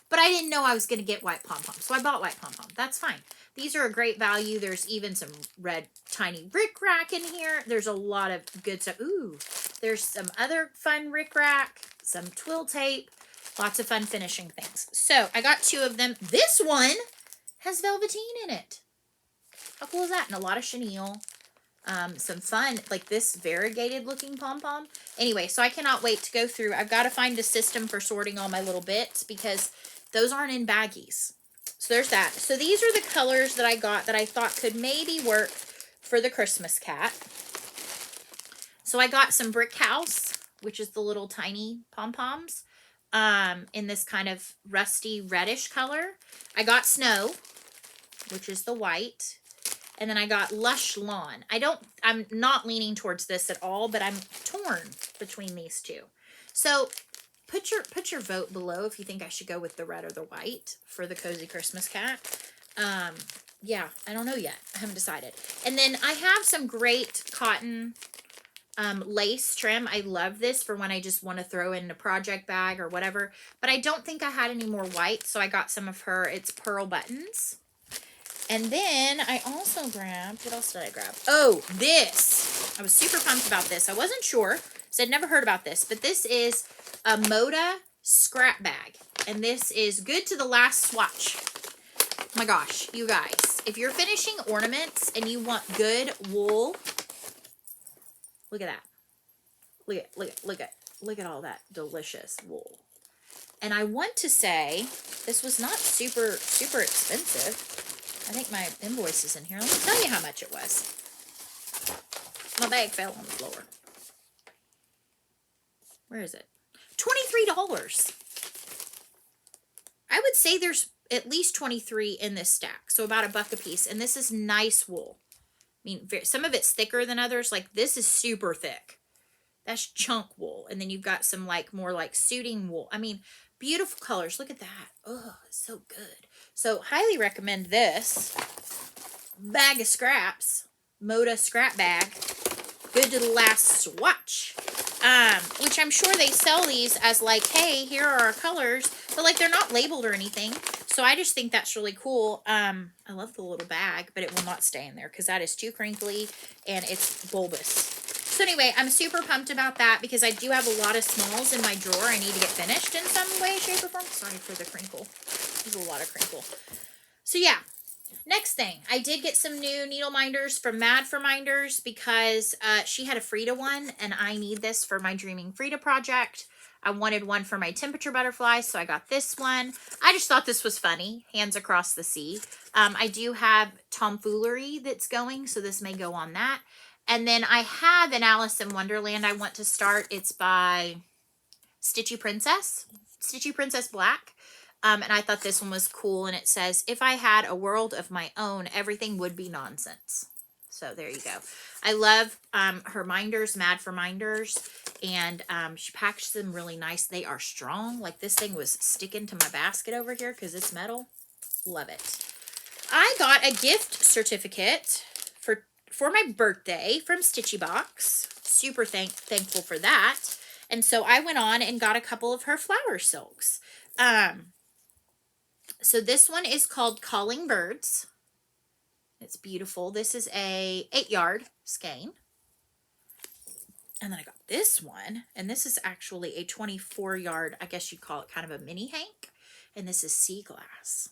But I didn't know I was going to get white pom-pom, so I bought white pom-pom. That's fine. These are a great value. There's even some red tiny rickrack in here. There's a lot of good stuff. Ooh, there's some other fun rickrack, some twill tape, lots of fun finishing things. So I got 2 of them. This one has velveteen in it. How cool is that? And a lot of chenille. Some fun, like this variegated looking pom-pom. Anyway, so I cannot wait to go through. I've got to find a system for sorting all my little bits because those aren't in baggies. So there's that. So these are the colors that I got that I thought could maybe work for the Christmas cat. So I got some Brick House, which is the little tiny pom-poms, in this kind of rusty reddish color. I got Snow, which is the white. And then I got Lush Lawn. I'm not leaning towards this at all, but I'm torn between these two. So put your vote below if you think I should go with the red or the white for the Cozy Christmas Cat. Yeah, I don't know yet. I haven't decided. And then I have some great cotton lace trim. I love this for when I just want to throw in a project bag or whatever. But I don't think I had any more white, so I got some of her. It's pearl buttons. And then I also grabbed, what else did I grab? Oh, this. I was super pumped about this. I wasn't sure, so I'd never heard about this. But this is a Moda scrap bag. And this is good to the last swatch. Oh my gosh, you guys. If you're finishing ornaments and you want good wool, look at that. Look at all that delicious wool. And I want to say, this was not super expensive. I think my invoice is in here. Let me tell you how much it was. My bag fell on the floor. Where is it? $23. I would say there's at least 23 in this stack. So about $1 a piece. And this is nice wool. I mean, some of it's thicker than others. Like this is super thick. That's chunk wool. And then you've got some like more like suiting wool. I mean, beautiful colors. Look at that. Oh, it's so good. So highly recommend this bag of scraps, Moda scrap bag, good to the last swatch. Which I'm sure they sell these as like, hey, here are our colors, but like they're not labeled or anything. So I just think that's really cool. I love the little bag, but it will not stay in there because that is too crinkly and it's bulbous. So anyway, I'm super pumped about that because I do have a lot of smalls in my drawer I need to get finished in some way, shape, or form. Sorry for the crinkle. There's a lot of crinkle. So yeah, next thing. I did get some new needle minders from Mad for Minders because she had a Frida one and I need this for my Dreaming Frida project. I wanted one for my temperature butterfly, so I got this one. I just thought this was funny. Hands Across the Sea. I do have Tomfoolery that's going, so this may go on that. And then I have an Alice in Wonderland I want to start. It's by Stitchy Princess Black. And I thought this one was cool. And it says, if I had a world of my own, everything would be nonsense. So there you go. I love her minders, Mad for Minders. And she packaged them really nice. They are strong. Like this thing was sticking to my basket over here because it's metal. Love it. I got a gift certificate for my birthday from Stitchy Box. Super thankful for that. And so I went on and got a couple of her flower silks. So this one is called Calling Birds. It's beautiful. This is a 8-yard skein. And then I got this one. And this is actually a 24-yard, I guess you'd call it kind of a mini hank. And this is sea glass.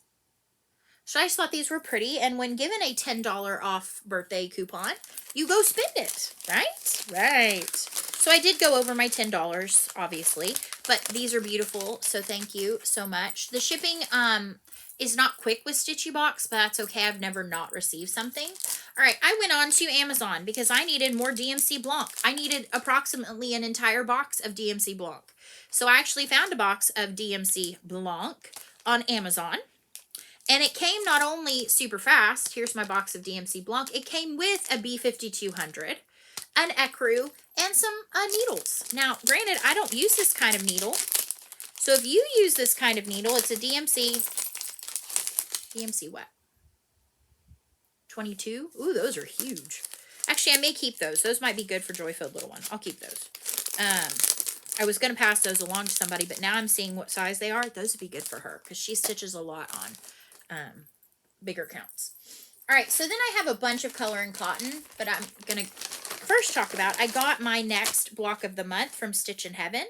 So I just thought these were pretty. And when given a $10 off birthday coupon, you go spend it, right? Right. So I did go over my $10, obviously, but these are beautiful. So thank you so much. The shipping is not quick with Stitchy Box, but that's okay. I've never not received something. All right, I went on to Amazon because I needed more DMC Blanc. I needed approximately an entire box of DMC Blanc. So I actually found a box of DMC Blanc on Amazon. And it came not only super fast, here's my box of DMC Blanc, it came with a B5200, an ecru, and some needles. Now, granted, I don't use this kind of needle. So if you use this kind of needle, it's a DMC what? 22? Ooh, those are huge. Actually, I may keep those. Those might be good for Joy-Filled Little One. I'll keep those. I was going to pass those along to somebody, but now I'm seeing what size they are. Those would be good for her because she stitches a lot on bigger counts. All right, so then I have a bunch of color and cotton, but I'm going to first talk about, I got my next block of the month from Stitch in Heaven.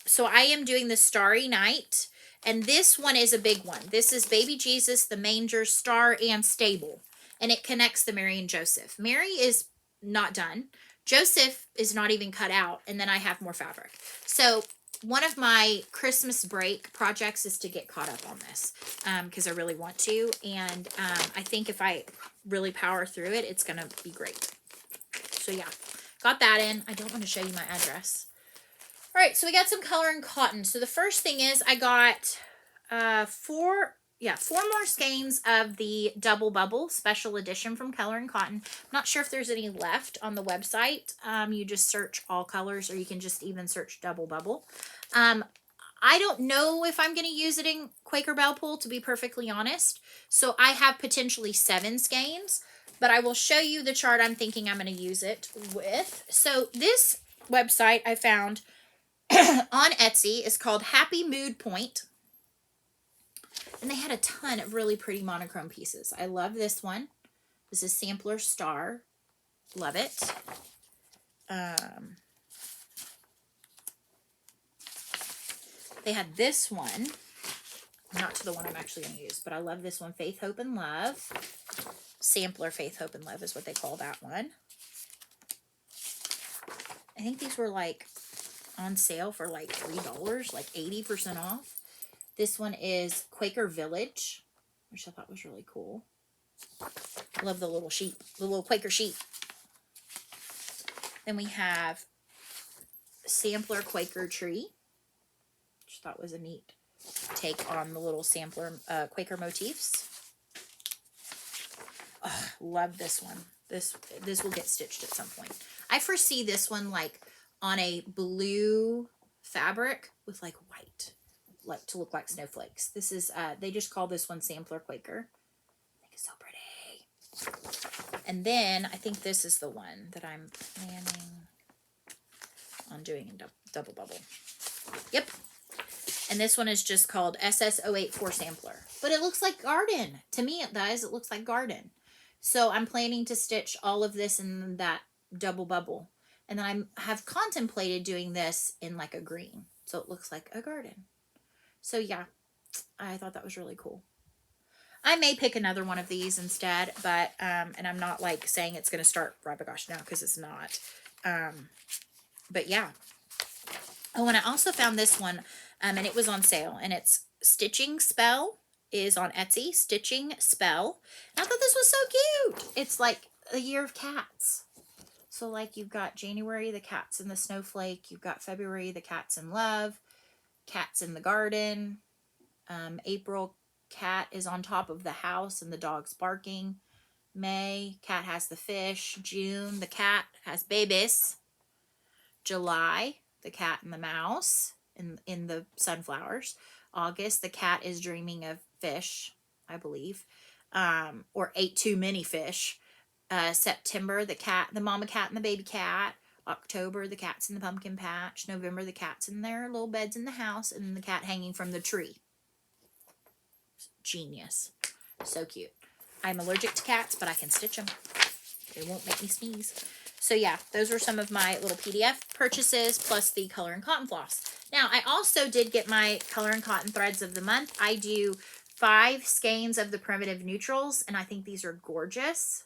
So I am doing the Starry Night, and this one is a big one. This is Baby Jesus, the Manger, Star, and Stable, and it connects the Mary and Joseph. Mary is not done. Joseph is not even cut out, and then I have more fabric. So one of my Christmas break projects is to get caught up on this because I really want to, and I think if I really power through it, it's going to be great. So yeah, got that in. I don't want to show you my address. All right, so we got some color and cotton. So the first thing is I got four more skeins of the Double Bubble Special Edition from Color and Cotton. I'm not sure if there's any left on the website. You just search all colors, or you can just even search Double Bubble. I don't know if I'm going to use it in Quaker Bell Pool, to be perfectly honest. So I have potentially 7 skeins, but I will show you the chart I'm thinking I'm going to use it with. So this website I found on Etsy is called Happy Mood Point. And they had a ton of really pretty monochrome pieces. I love this one. This is Sampler Star. Love it. They had this one. Not to the one I'm actually going to use, but I love this one. Faith, Hope, and Love. Sampler Faith, Hope, and Love is what they call that one. I think these were like on sale for like $3, like 80% off. This one is Quaker Village, which I thought was really cool. I love the little sheep, the little Quaker sheep. Then we have Sampler Quaker Tree, which I thought was a neat take on the little sampler Quaker motifs. Oh, love this one. This will get stitched at some point. I foresee this one like on a blue fabric with like white, like to look like snowflakes. This is they just call this one Sampler Quaker. I think it's so pretty. And then I think this is the one that I'm planning on doing in Double Bubble. Yep. And this one is just called SS084 Sampler. But it looks like garden. To me it does. It looks like garden. So I'm planning to stitch all of this in that Double Bubble. And then I have contemplated doing this in like a green. So it looks like a garden. So yeah, I thought that was really cool. I may pick another one of these instead, but, and I'm not like saying it's going to start right by gosh now, because it's not. But yeah. Oh, and I also found this one, and it was on sale, and it's Stitching Spell is on Etsy, Stitching Spell. And I thought this was so cute. It's like a year of cats. So like you've got January, the cats in the snowflake. You've got February, the cats in love. Cats in the garden. April, cat is on top of the house and the dog's barking. May, cat has the fish. June, the cat has babies. July, the cat and the mouse in the sunflowers. August, the cat is dreaming of fish, I believe, or ate too many fish. September, the mama cat and the baby cat. October, the cat's in the pumpkin patch. November, the cat's in their little beds in the house, and the cat hanging from the tree. Genius. So cute. I'm allergic to cats, but I can stitch them. They won't make me sneeze. So yeah, those were some of my little PDF purchases, plus the Color and Cotton floss. Now, I also did get my Color and Cotton threads of the month. I do 5 skeins of the Primitive Neutrals, and I think these are gorgeous.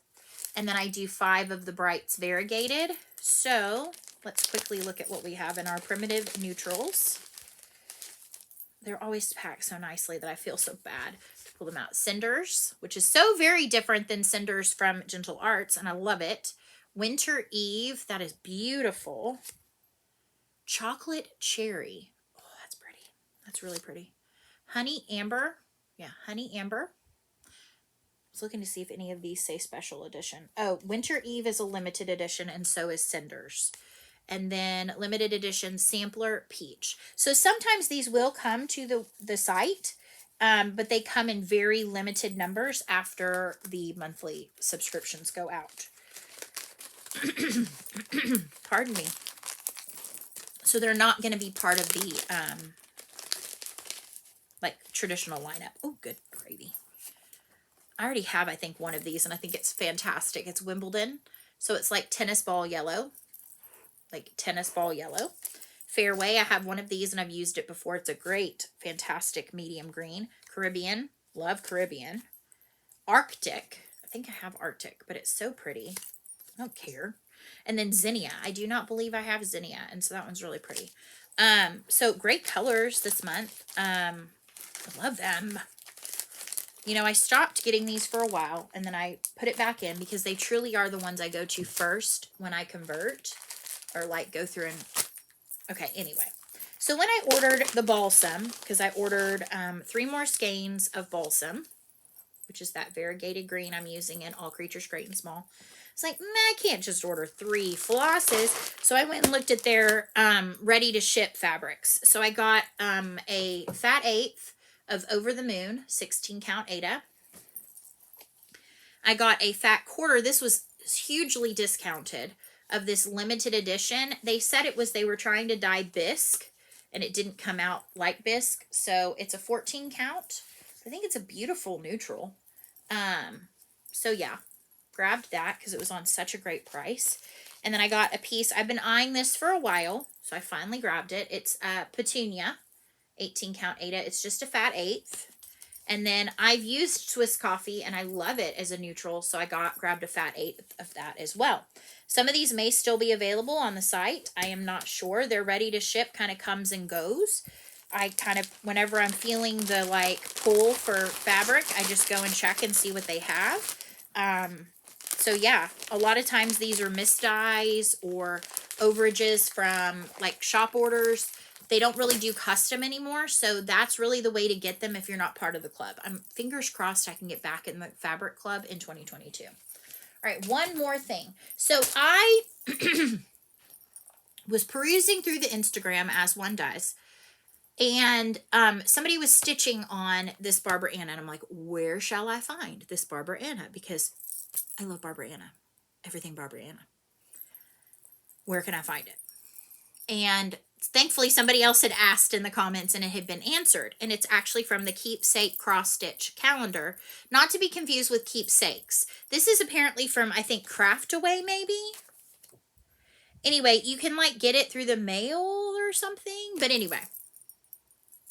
And then I do 5 of the Brights Variegated. So let's quickly look at what we have in our Primitive Neutrals. They're always packed so nicely that I feel so bad to pull them out. Cinders, which is so very different than Cinders from Gentle Arts, and I love it. Winter Eve, that is beautiful. Chocolate Cherry. Oh, that's pretty. That's really pretty. Honey Amber. Yeah, Honey Amber. I was looking to see if any of these say special edition. Oh, Winter Eve is a limited edition, and so is Cinders. And then limited edition Sampler Peach. So sometimes these will come to the site, but they come in very limited numbers after the monthly subscriptions go out. Pardon me. So they're not going to be part of the like traditional lineup. Oh, good gravy. I already have, I think, one of these, and I think it's fantastic. It's Wimbledon. So it's like tennis ball yellow. Like tennis ball yellow. Fairway, I have one of these, and I've used it before. It's a great, fantastic medium green. Caribbean. Love Caribbean. Arctic. I think I have Arctic, but it's so pretty. I don't care. And then Zinnia. I do not believe I have Zinnia, and so that one's really pretty. So great colors this month. I love them. You know, I stopped getting these for a while, and then I put it back in because they truly are the ones I go to first when I convert. or like go through and, okay, anyway. So when I ordered the balsam, because I ordered 3 more skeins of balsam, which is that variegated green I'm using in All Creatures Great and Small. It's like, I can't just order 3 flosses. So I went and looked at their ready to ship fabrics. So I got a fat eighth of Over the Moon 16 count Aida. I got a fat quarter. This was hugely discounted, of this limited edition. They said it was, they were trying to dye bisque and it didn't come out like bisque. So it's a 14 count. I think it's a beautiful neutral. So yeah, grabbed that because it was on such a great price. And then I got a piece. I've been eyeing this for a while, so I finally grabbed it. It's Petunia, 18 count Aida. It's just a fat eighth. And then I've used Swiss Coffee and I love it as a neutral, so I grabbed a fat eighth of that as well. Some of these may still be available on the site. I am not sure. They're ready to ship, kind of comes and goes. I kind of, whenever I'm feeling the like pull for fabric, I just go and check and see what they have. So yeah, a lot of times these are misdyes or overages from like shop orders. They don't really do custom anymore, so that's really the way to get them if you're not part of the club. I'm fingers crossed I can get back in the fabric club in 2022. All right, one more thing. So I was perusing through the Instagram, as one does, and somebody was stitching on this Barbara Anna, and I'm like, where shall I find this Barbara Anna? Because I love Barbara Anna. Everything Barbara Anna. Where can I find it? And thankfully somebody else had asked in the comments and it had been answered. And it's actually from the Keepsake Cross Stitch Calendar. Not to be confused with Keepsakes. This is apparently from, I think, Craftaway maybe? Anyway, you can like get it through the mail or something. But anyway,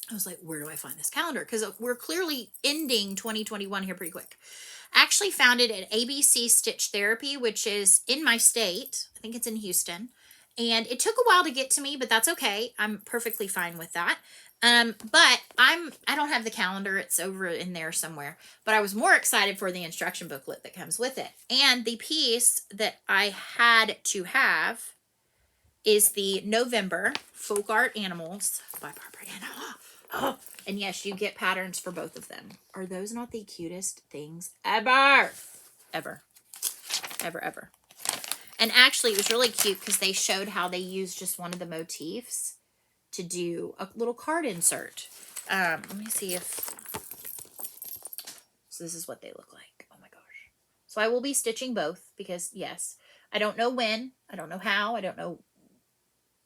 I was like, where do I find this calendar? Because we're clearly ending 2021 here pretty quick. I actually found it at ABC Stitch Therapy, which is in my state. I think it's in Houston. And it took a while to get to me, but that's okay. I'm perfectly fine with that. But I don't have the calendar. It's over in there somewhere. But I was more excited for the instruction booklet that comes with it. And the piece that I had to have is the November Folk Art Animals by Barbara Anna. Oh, and yes, you get patterns for both of them. Are those not the cutest things ever? Ever. Ever, ever. And actually, it was really cute because they showed how they used just one of the motifs to do a little card insert. Let me see if... So this is what they look like. Oh my gosh. So I will be stitching both because, yes, I don't know when. I don't know how. I don't know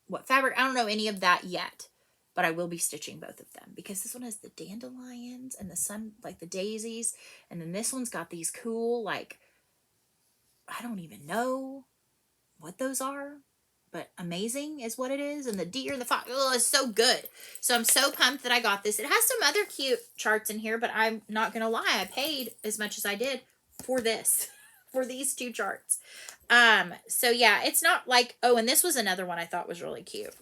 what fabric. I don't know any of that yet. But I will be stitching both of them because this one has the dandelions and the sun, like the daisies. And then this one's got these cool, like, I don't even know what those are, but amazing is what it is. And the deer and the fox, oh, it's so good. So I'm so pumped that I got this. It has some other cute charts in here, but I'm not going to lie. I paid as much as I did for this, for these 2 charts. So yeah, it's not like, oh, and this was another one I thought was really cute.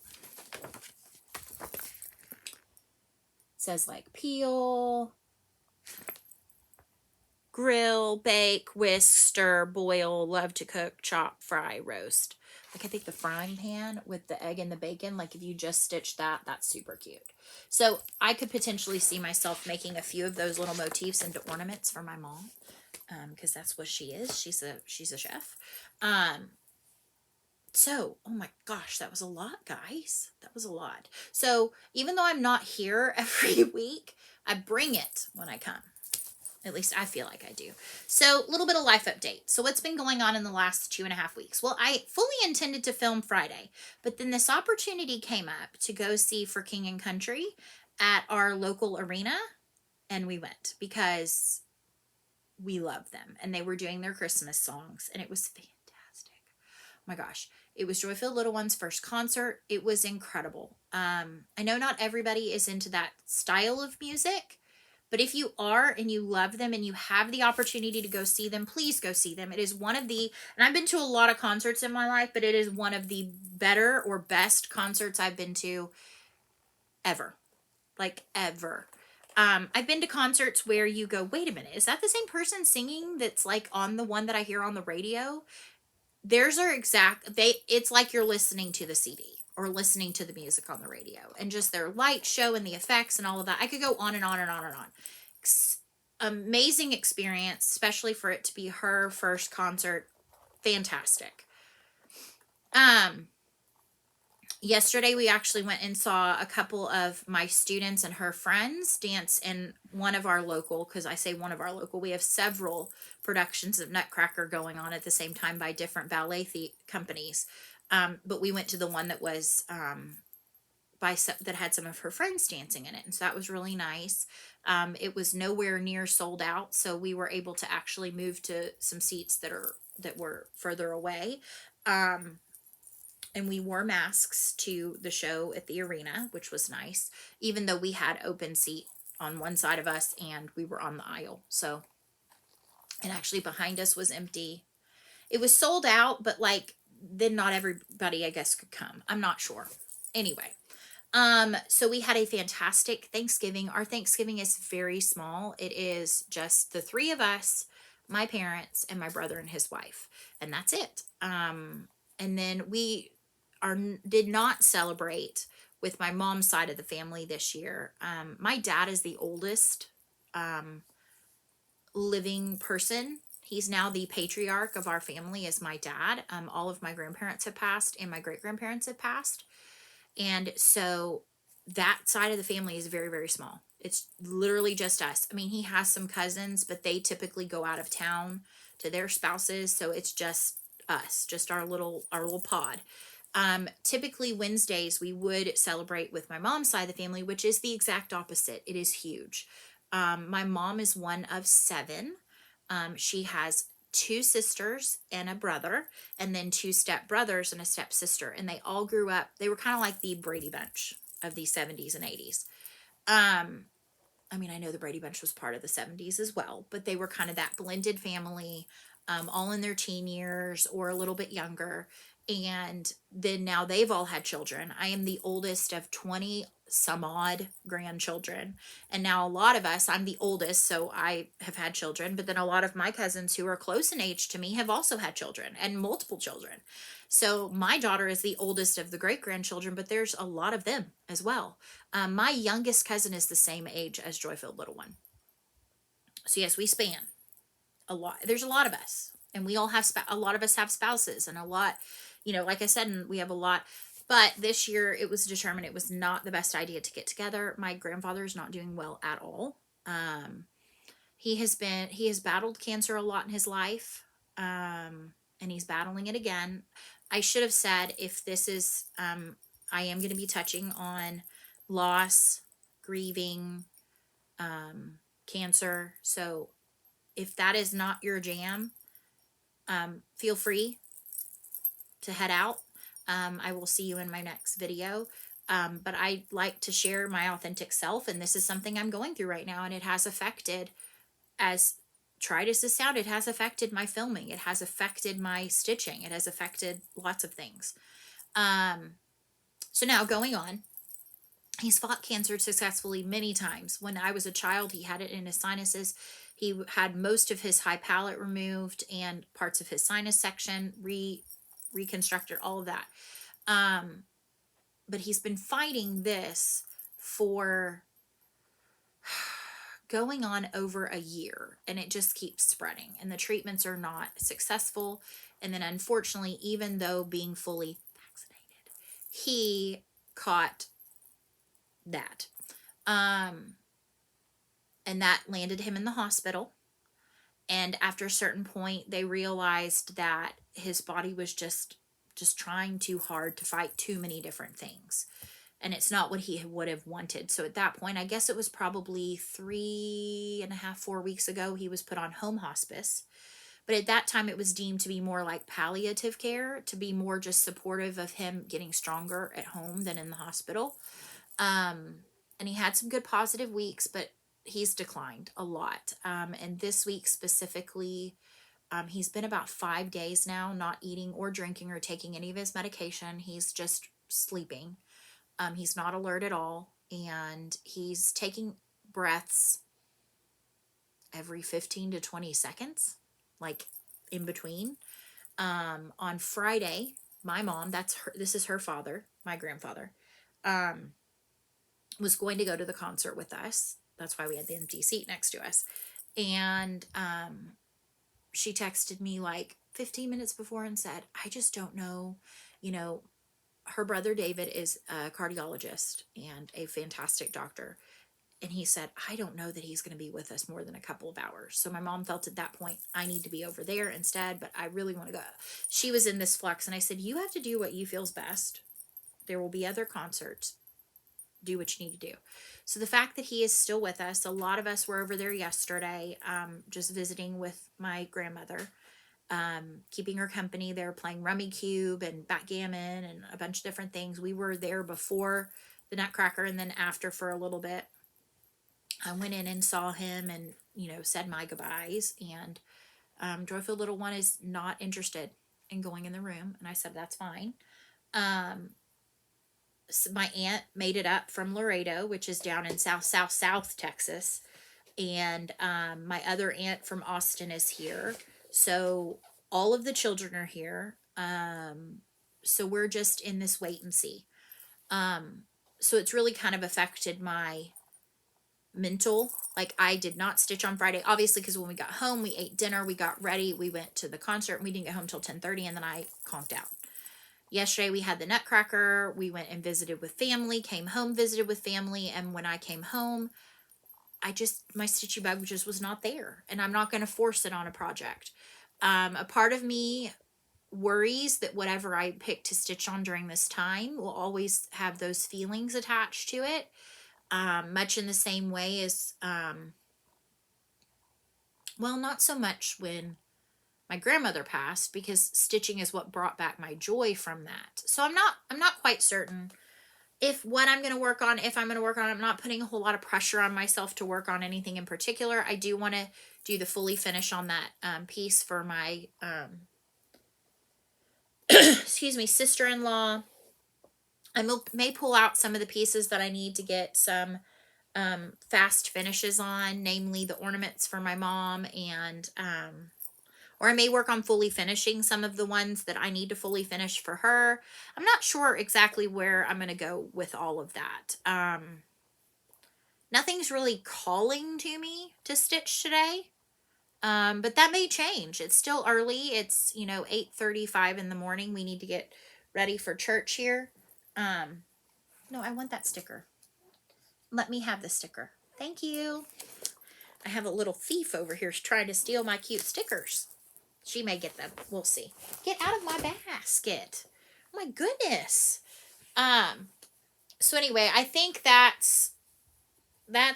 It says like peel, grill, bake, whisk, stir, boil, love to cook, chop, fry, roast. Like I think the frying pan with the egg and the bacon, like if you just stitch that, that's super cute. So I could potentially see myself making a few of those little motifs into ornaments for my mom. Because that's what she is. She's a chef. So, oh my gosh, that was a lot, guys. That was a lot. So even though I'm not here every week, I bring it when I come. At least I feel like I do. So a little bit of life update. So what's been going on in the last 2.5 weeks? Well, I fully intended to film Friday, but then this opportunity came up to go see For King and Country at our local arena. And we went because we love them. And they were doing their Christmas songs. And it was fantastic. Oh my gosh. It was Joyful Little One's first concert. It was incredible. I know not everybody is into that style of music. But if you are and you love them and you have the opportunity to go see them, please go see them. It is one of the, and I've been to a lot of concerts in my life, but it is one of the better or best concerts I've been to ever. Like ever. I've been to concerts where you go, wait a minute, is that the same person singing that's like on the one that I hear on the radio? Theirs are it's like you're listening to the CD or listening to the music on the radio, and just their light show and the effects and all of that. I could go on and on and on and on. Amazing experience, especially for it to be her first concert. Fantastic. Yesterday we actually went and saw a couple of my students and her friends dance in one of our local, because I say one of our local, we have several productions of Nutcracker going on at the same time by different ballet companies. But we went to the one that was that had some of her friends dancing in it, and so that was really nice. It was nowhere near sold out, so we were able to actually move to some seats that were further away. And we wore masks to the show at the arena, which was nice, even though we had open seat on one side of us and we were on the aisle. So, and actually behind us was empty. It was sold out, but like, then not everybody, I guess, could come. I'm not sure. Anyway, so we had a fantastic Thanksgiving. Our Thanksgiving is very small. It is just the three of us, my parents, and my brother and his wife, and that's it. And then we did not celebrate with my mom's side of the family this year. My dad is the oldest living person. He's now the patriarch of our family as my dad. All of my grandparents have passed and my great-grandparents have passed. And so that side of the family is very, very small. It's literally just us. I mean, he has some cousins, but they typically go out of town to their spouses. So it's just us, just our little pod. Typically Wednesdays we would celebrate with my mom's side of the family, which is the exact opposite. It is huge. My mom is one of 7. She has 2 sisters and a brother, and then 2 stepbrothers and a stepsister, and they all grew up. They were kind of like the Brady Bunch of the 70s and 80s. I mean, I know the Brady Bunch was part of the 70s as well, but they were kind of that blended family, all in their teen years or a little bit younger. And then now they've all had children. I am the oldest of 20 some odd grandchildren. And now a lot of us, I'm the oldest, so I have had children, but then a lot of my cousins who are close in age to me have also had children and multiple children. So my daughter is the oldest of the great-grandchildren, but there's a lot of them as well. My youngest cousin is the same age as Joyfield Little One. So yes, we span a lot. There's a lot of us, and we all have a lot of us have spouses, and a lot, like I said, we have a lot. But this year it was determined it was not the best idea to get together. My grandfather is not doing well at all. He has battled cancer a lot in his life, and he's battling it again. I should have said, if this is, I am going to be touching on loss, grieving, cancer. So if that is not your jam, feel free to head out. I will see you in my next video. But I like to share my authentic self, and this is something I'm going through right now, and it has affected, as tried as this sound, it has affected my filming. It has affected my stitching. It has affected lots of things. So now going on, he's fought cancer successfully many times. When I was a child, he had it in his sinuses. He had most of his high palate removed and parts of his sinus section reconstructed, all of that. But he's been fighting this for going on over a year, and it just keeps spreading, and the treatments are not successful. And then unfortunately, even though being fully vaccinated, he caught that. And that landed him in the hospital. And after a certain point, they realized that his body was just trying too hard to fight too many different things. And it's not what he would have wanted. So at that point, I guess it was probably 3.5, 4 weeks ago, he was put on home hospice. But at that time, it was deemed to be more like palliative care, to be more just supportive of him getting stronger at home than in the hospital. And he had some good positive weeks, but he's declined a lot. And this week specifically, he's been about 5 days now not eating or drinking or taking any of his medication. He's just sleeping. He's not alert at all, and he's taking breaths every 15 to 20 seconds, like in between. on Friday, my mom, this is her father, my grandfather, was going to go to the concert with us. That's why we had the empty seat next to us. And she texted me like 15 minutes before and said, I just don't know, you know, her brother David is a cardiologist and a fantastic doctor. And he said, I don't know that he's going to be with us more than a couple of hours. So my mom felt at that point, I need to be over there instead, but I really want to go. She was in this flux, and I said, you have to do what you feel's best. There will be other concerts. Do what you need to do. So the fact that he is still with us, a lot of us were over there yesterday, just visiting with my grandmother, keeping her company. They were playing Rummy Cube and backgammon and a bunch of different things. We were there before the Nutcracker and then after for a little bit. I went in and saw him and, said my goodbyes. And Joyful Little One is not interested in going in the room. And I said, that's fine. So my aunt made it up from Laredo, which is down in South Texas. And my other aunt from Austin is here. So all of the children are here. So we're just in this wait and see. So it's really kind of affected my mental. Like, I did not stitch on Friday, obviously, because when we got home, we ate dinner, we got ready, we went to the concert, and we didn't get home till 10:30, and then I conked out. Yesterday we had the Nutcracker, we went and visited with family, came home, visited with family, and when I came home, my stitchy bug just was not there, and I'm not going to force it on a project. A part of me worries that whatever I pick to stitch on during this time will always have those feelings attached to it. Much in the same way as, well, not so much when my grandmother passed, because stitching is what brought back my joy from that. So I'm not quite certain if what I'm going to work on, if I'm going to work on, I'm not putting a whole lot of pressure on myself to work on anything in particular. I do want to do the fully finish on that piece for my, excuse me, sister-in-law. I may pull out some of the pieces that I need to get some fast finishes on, namely the ornaments for my mom, and or I may work on fully finishing some of the ones that I need to fully finish for her. I'm not sure exactly where I'm going to go with all of that. Nothing's really calling to me to stitch today. But that may change. It's still early. It's, 8:35 in the morning. We need to get ready for church here. No, I want that sticker. Let me have the sticker. Thank you. I have a little thief over here trying to steal my cute stickers. She may get them. We'll see. Get out of my basket. Oh my goodness. So anyway, I think that's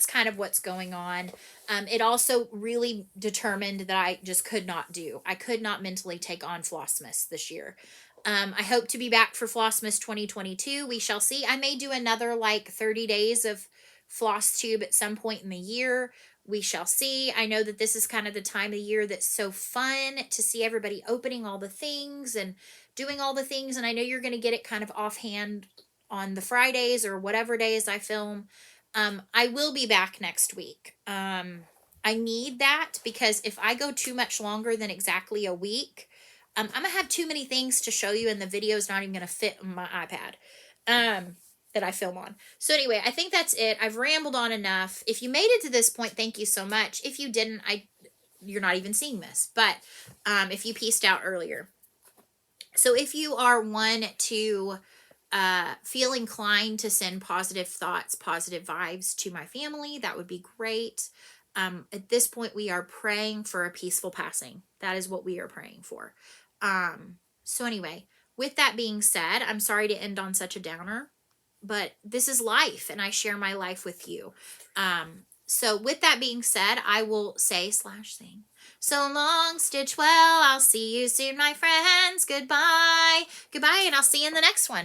kind of what's going on. It also really determined that I just could not do. I could not mentally take on Flossmas this year. I hope to be back for Flossmas 2022. We shall see. I may do another 30 days of Flosstube at some point in the year. We shall see. I know that this is kind of the time of year that's so fun to see everybody opening all the things and doing all the things. And I know you're going to get it kind of offhand on the Fridays or whatever days I film. I will be back next week. I need that because if I go too much longer than exactly a week, I'm going to have too many things to show you, and the video is not even going to fit on my iPad that I film on. So anyway, I think that's it. I've rambled on enough. If you made it to this point, thank you so much. If you didn't, you're not even seeing this. But if you pieced out earlier. So if you are one to feel inclined to send positive thoughts, positive vibes to my family, that would be great. At this point, we are praying for a peaceful passing. That is what we are praying for. So anyway, with that being said, I'm sorry to end on such a downer, but this is life, and I share my life with you. So with that being said, I will say/sing. So long, stitch well. I'll see you soon, my friends. Goodbye. Goodbye, and I'll see you in the next one.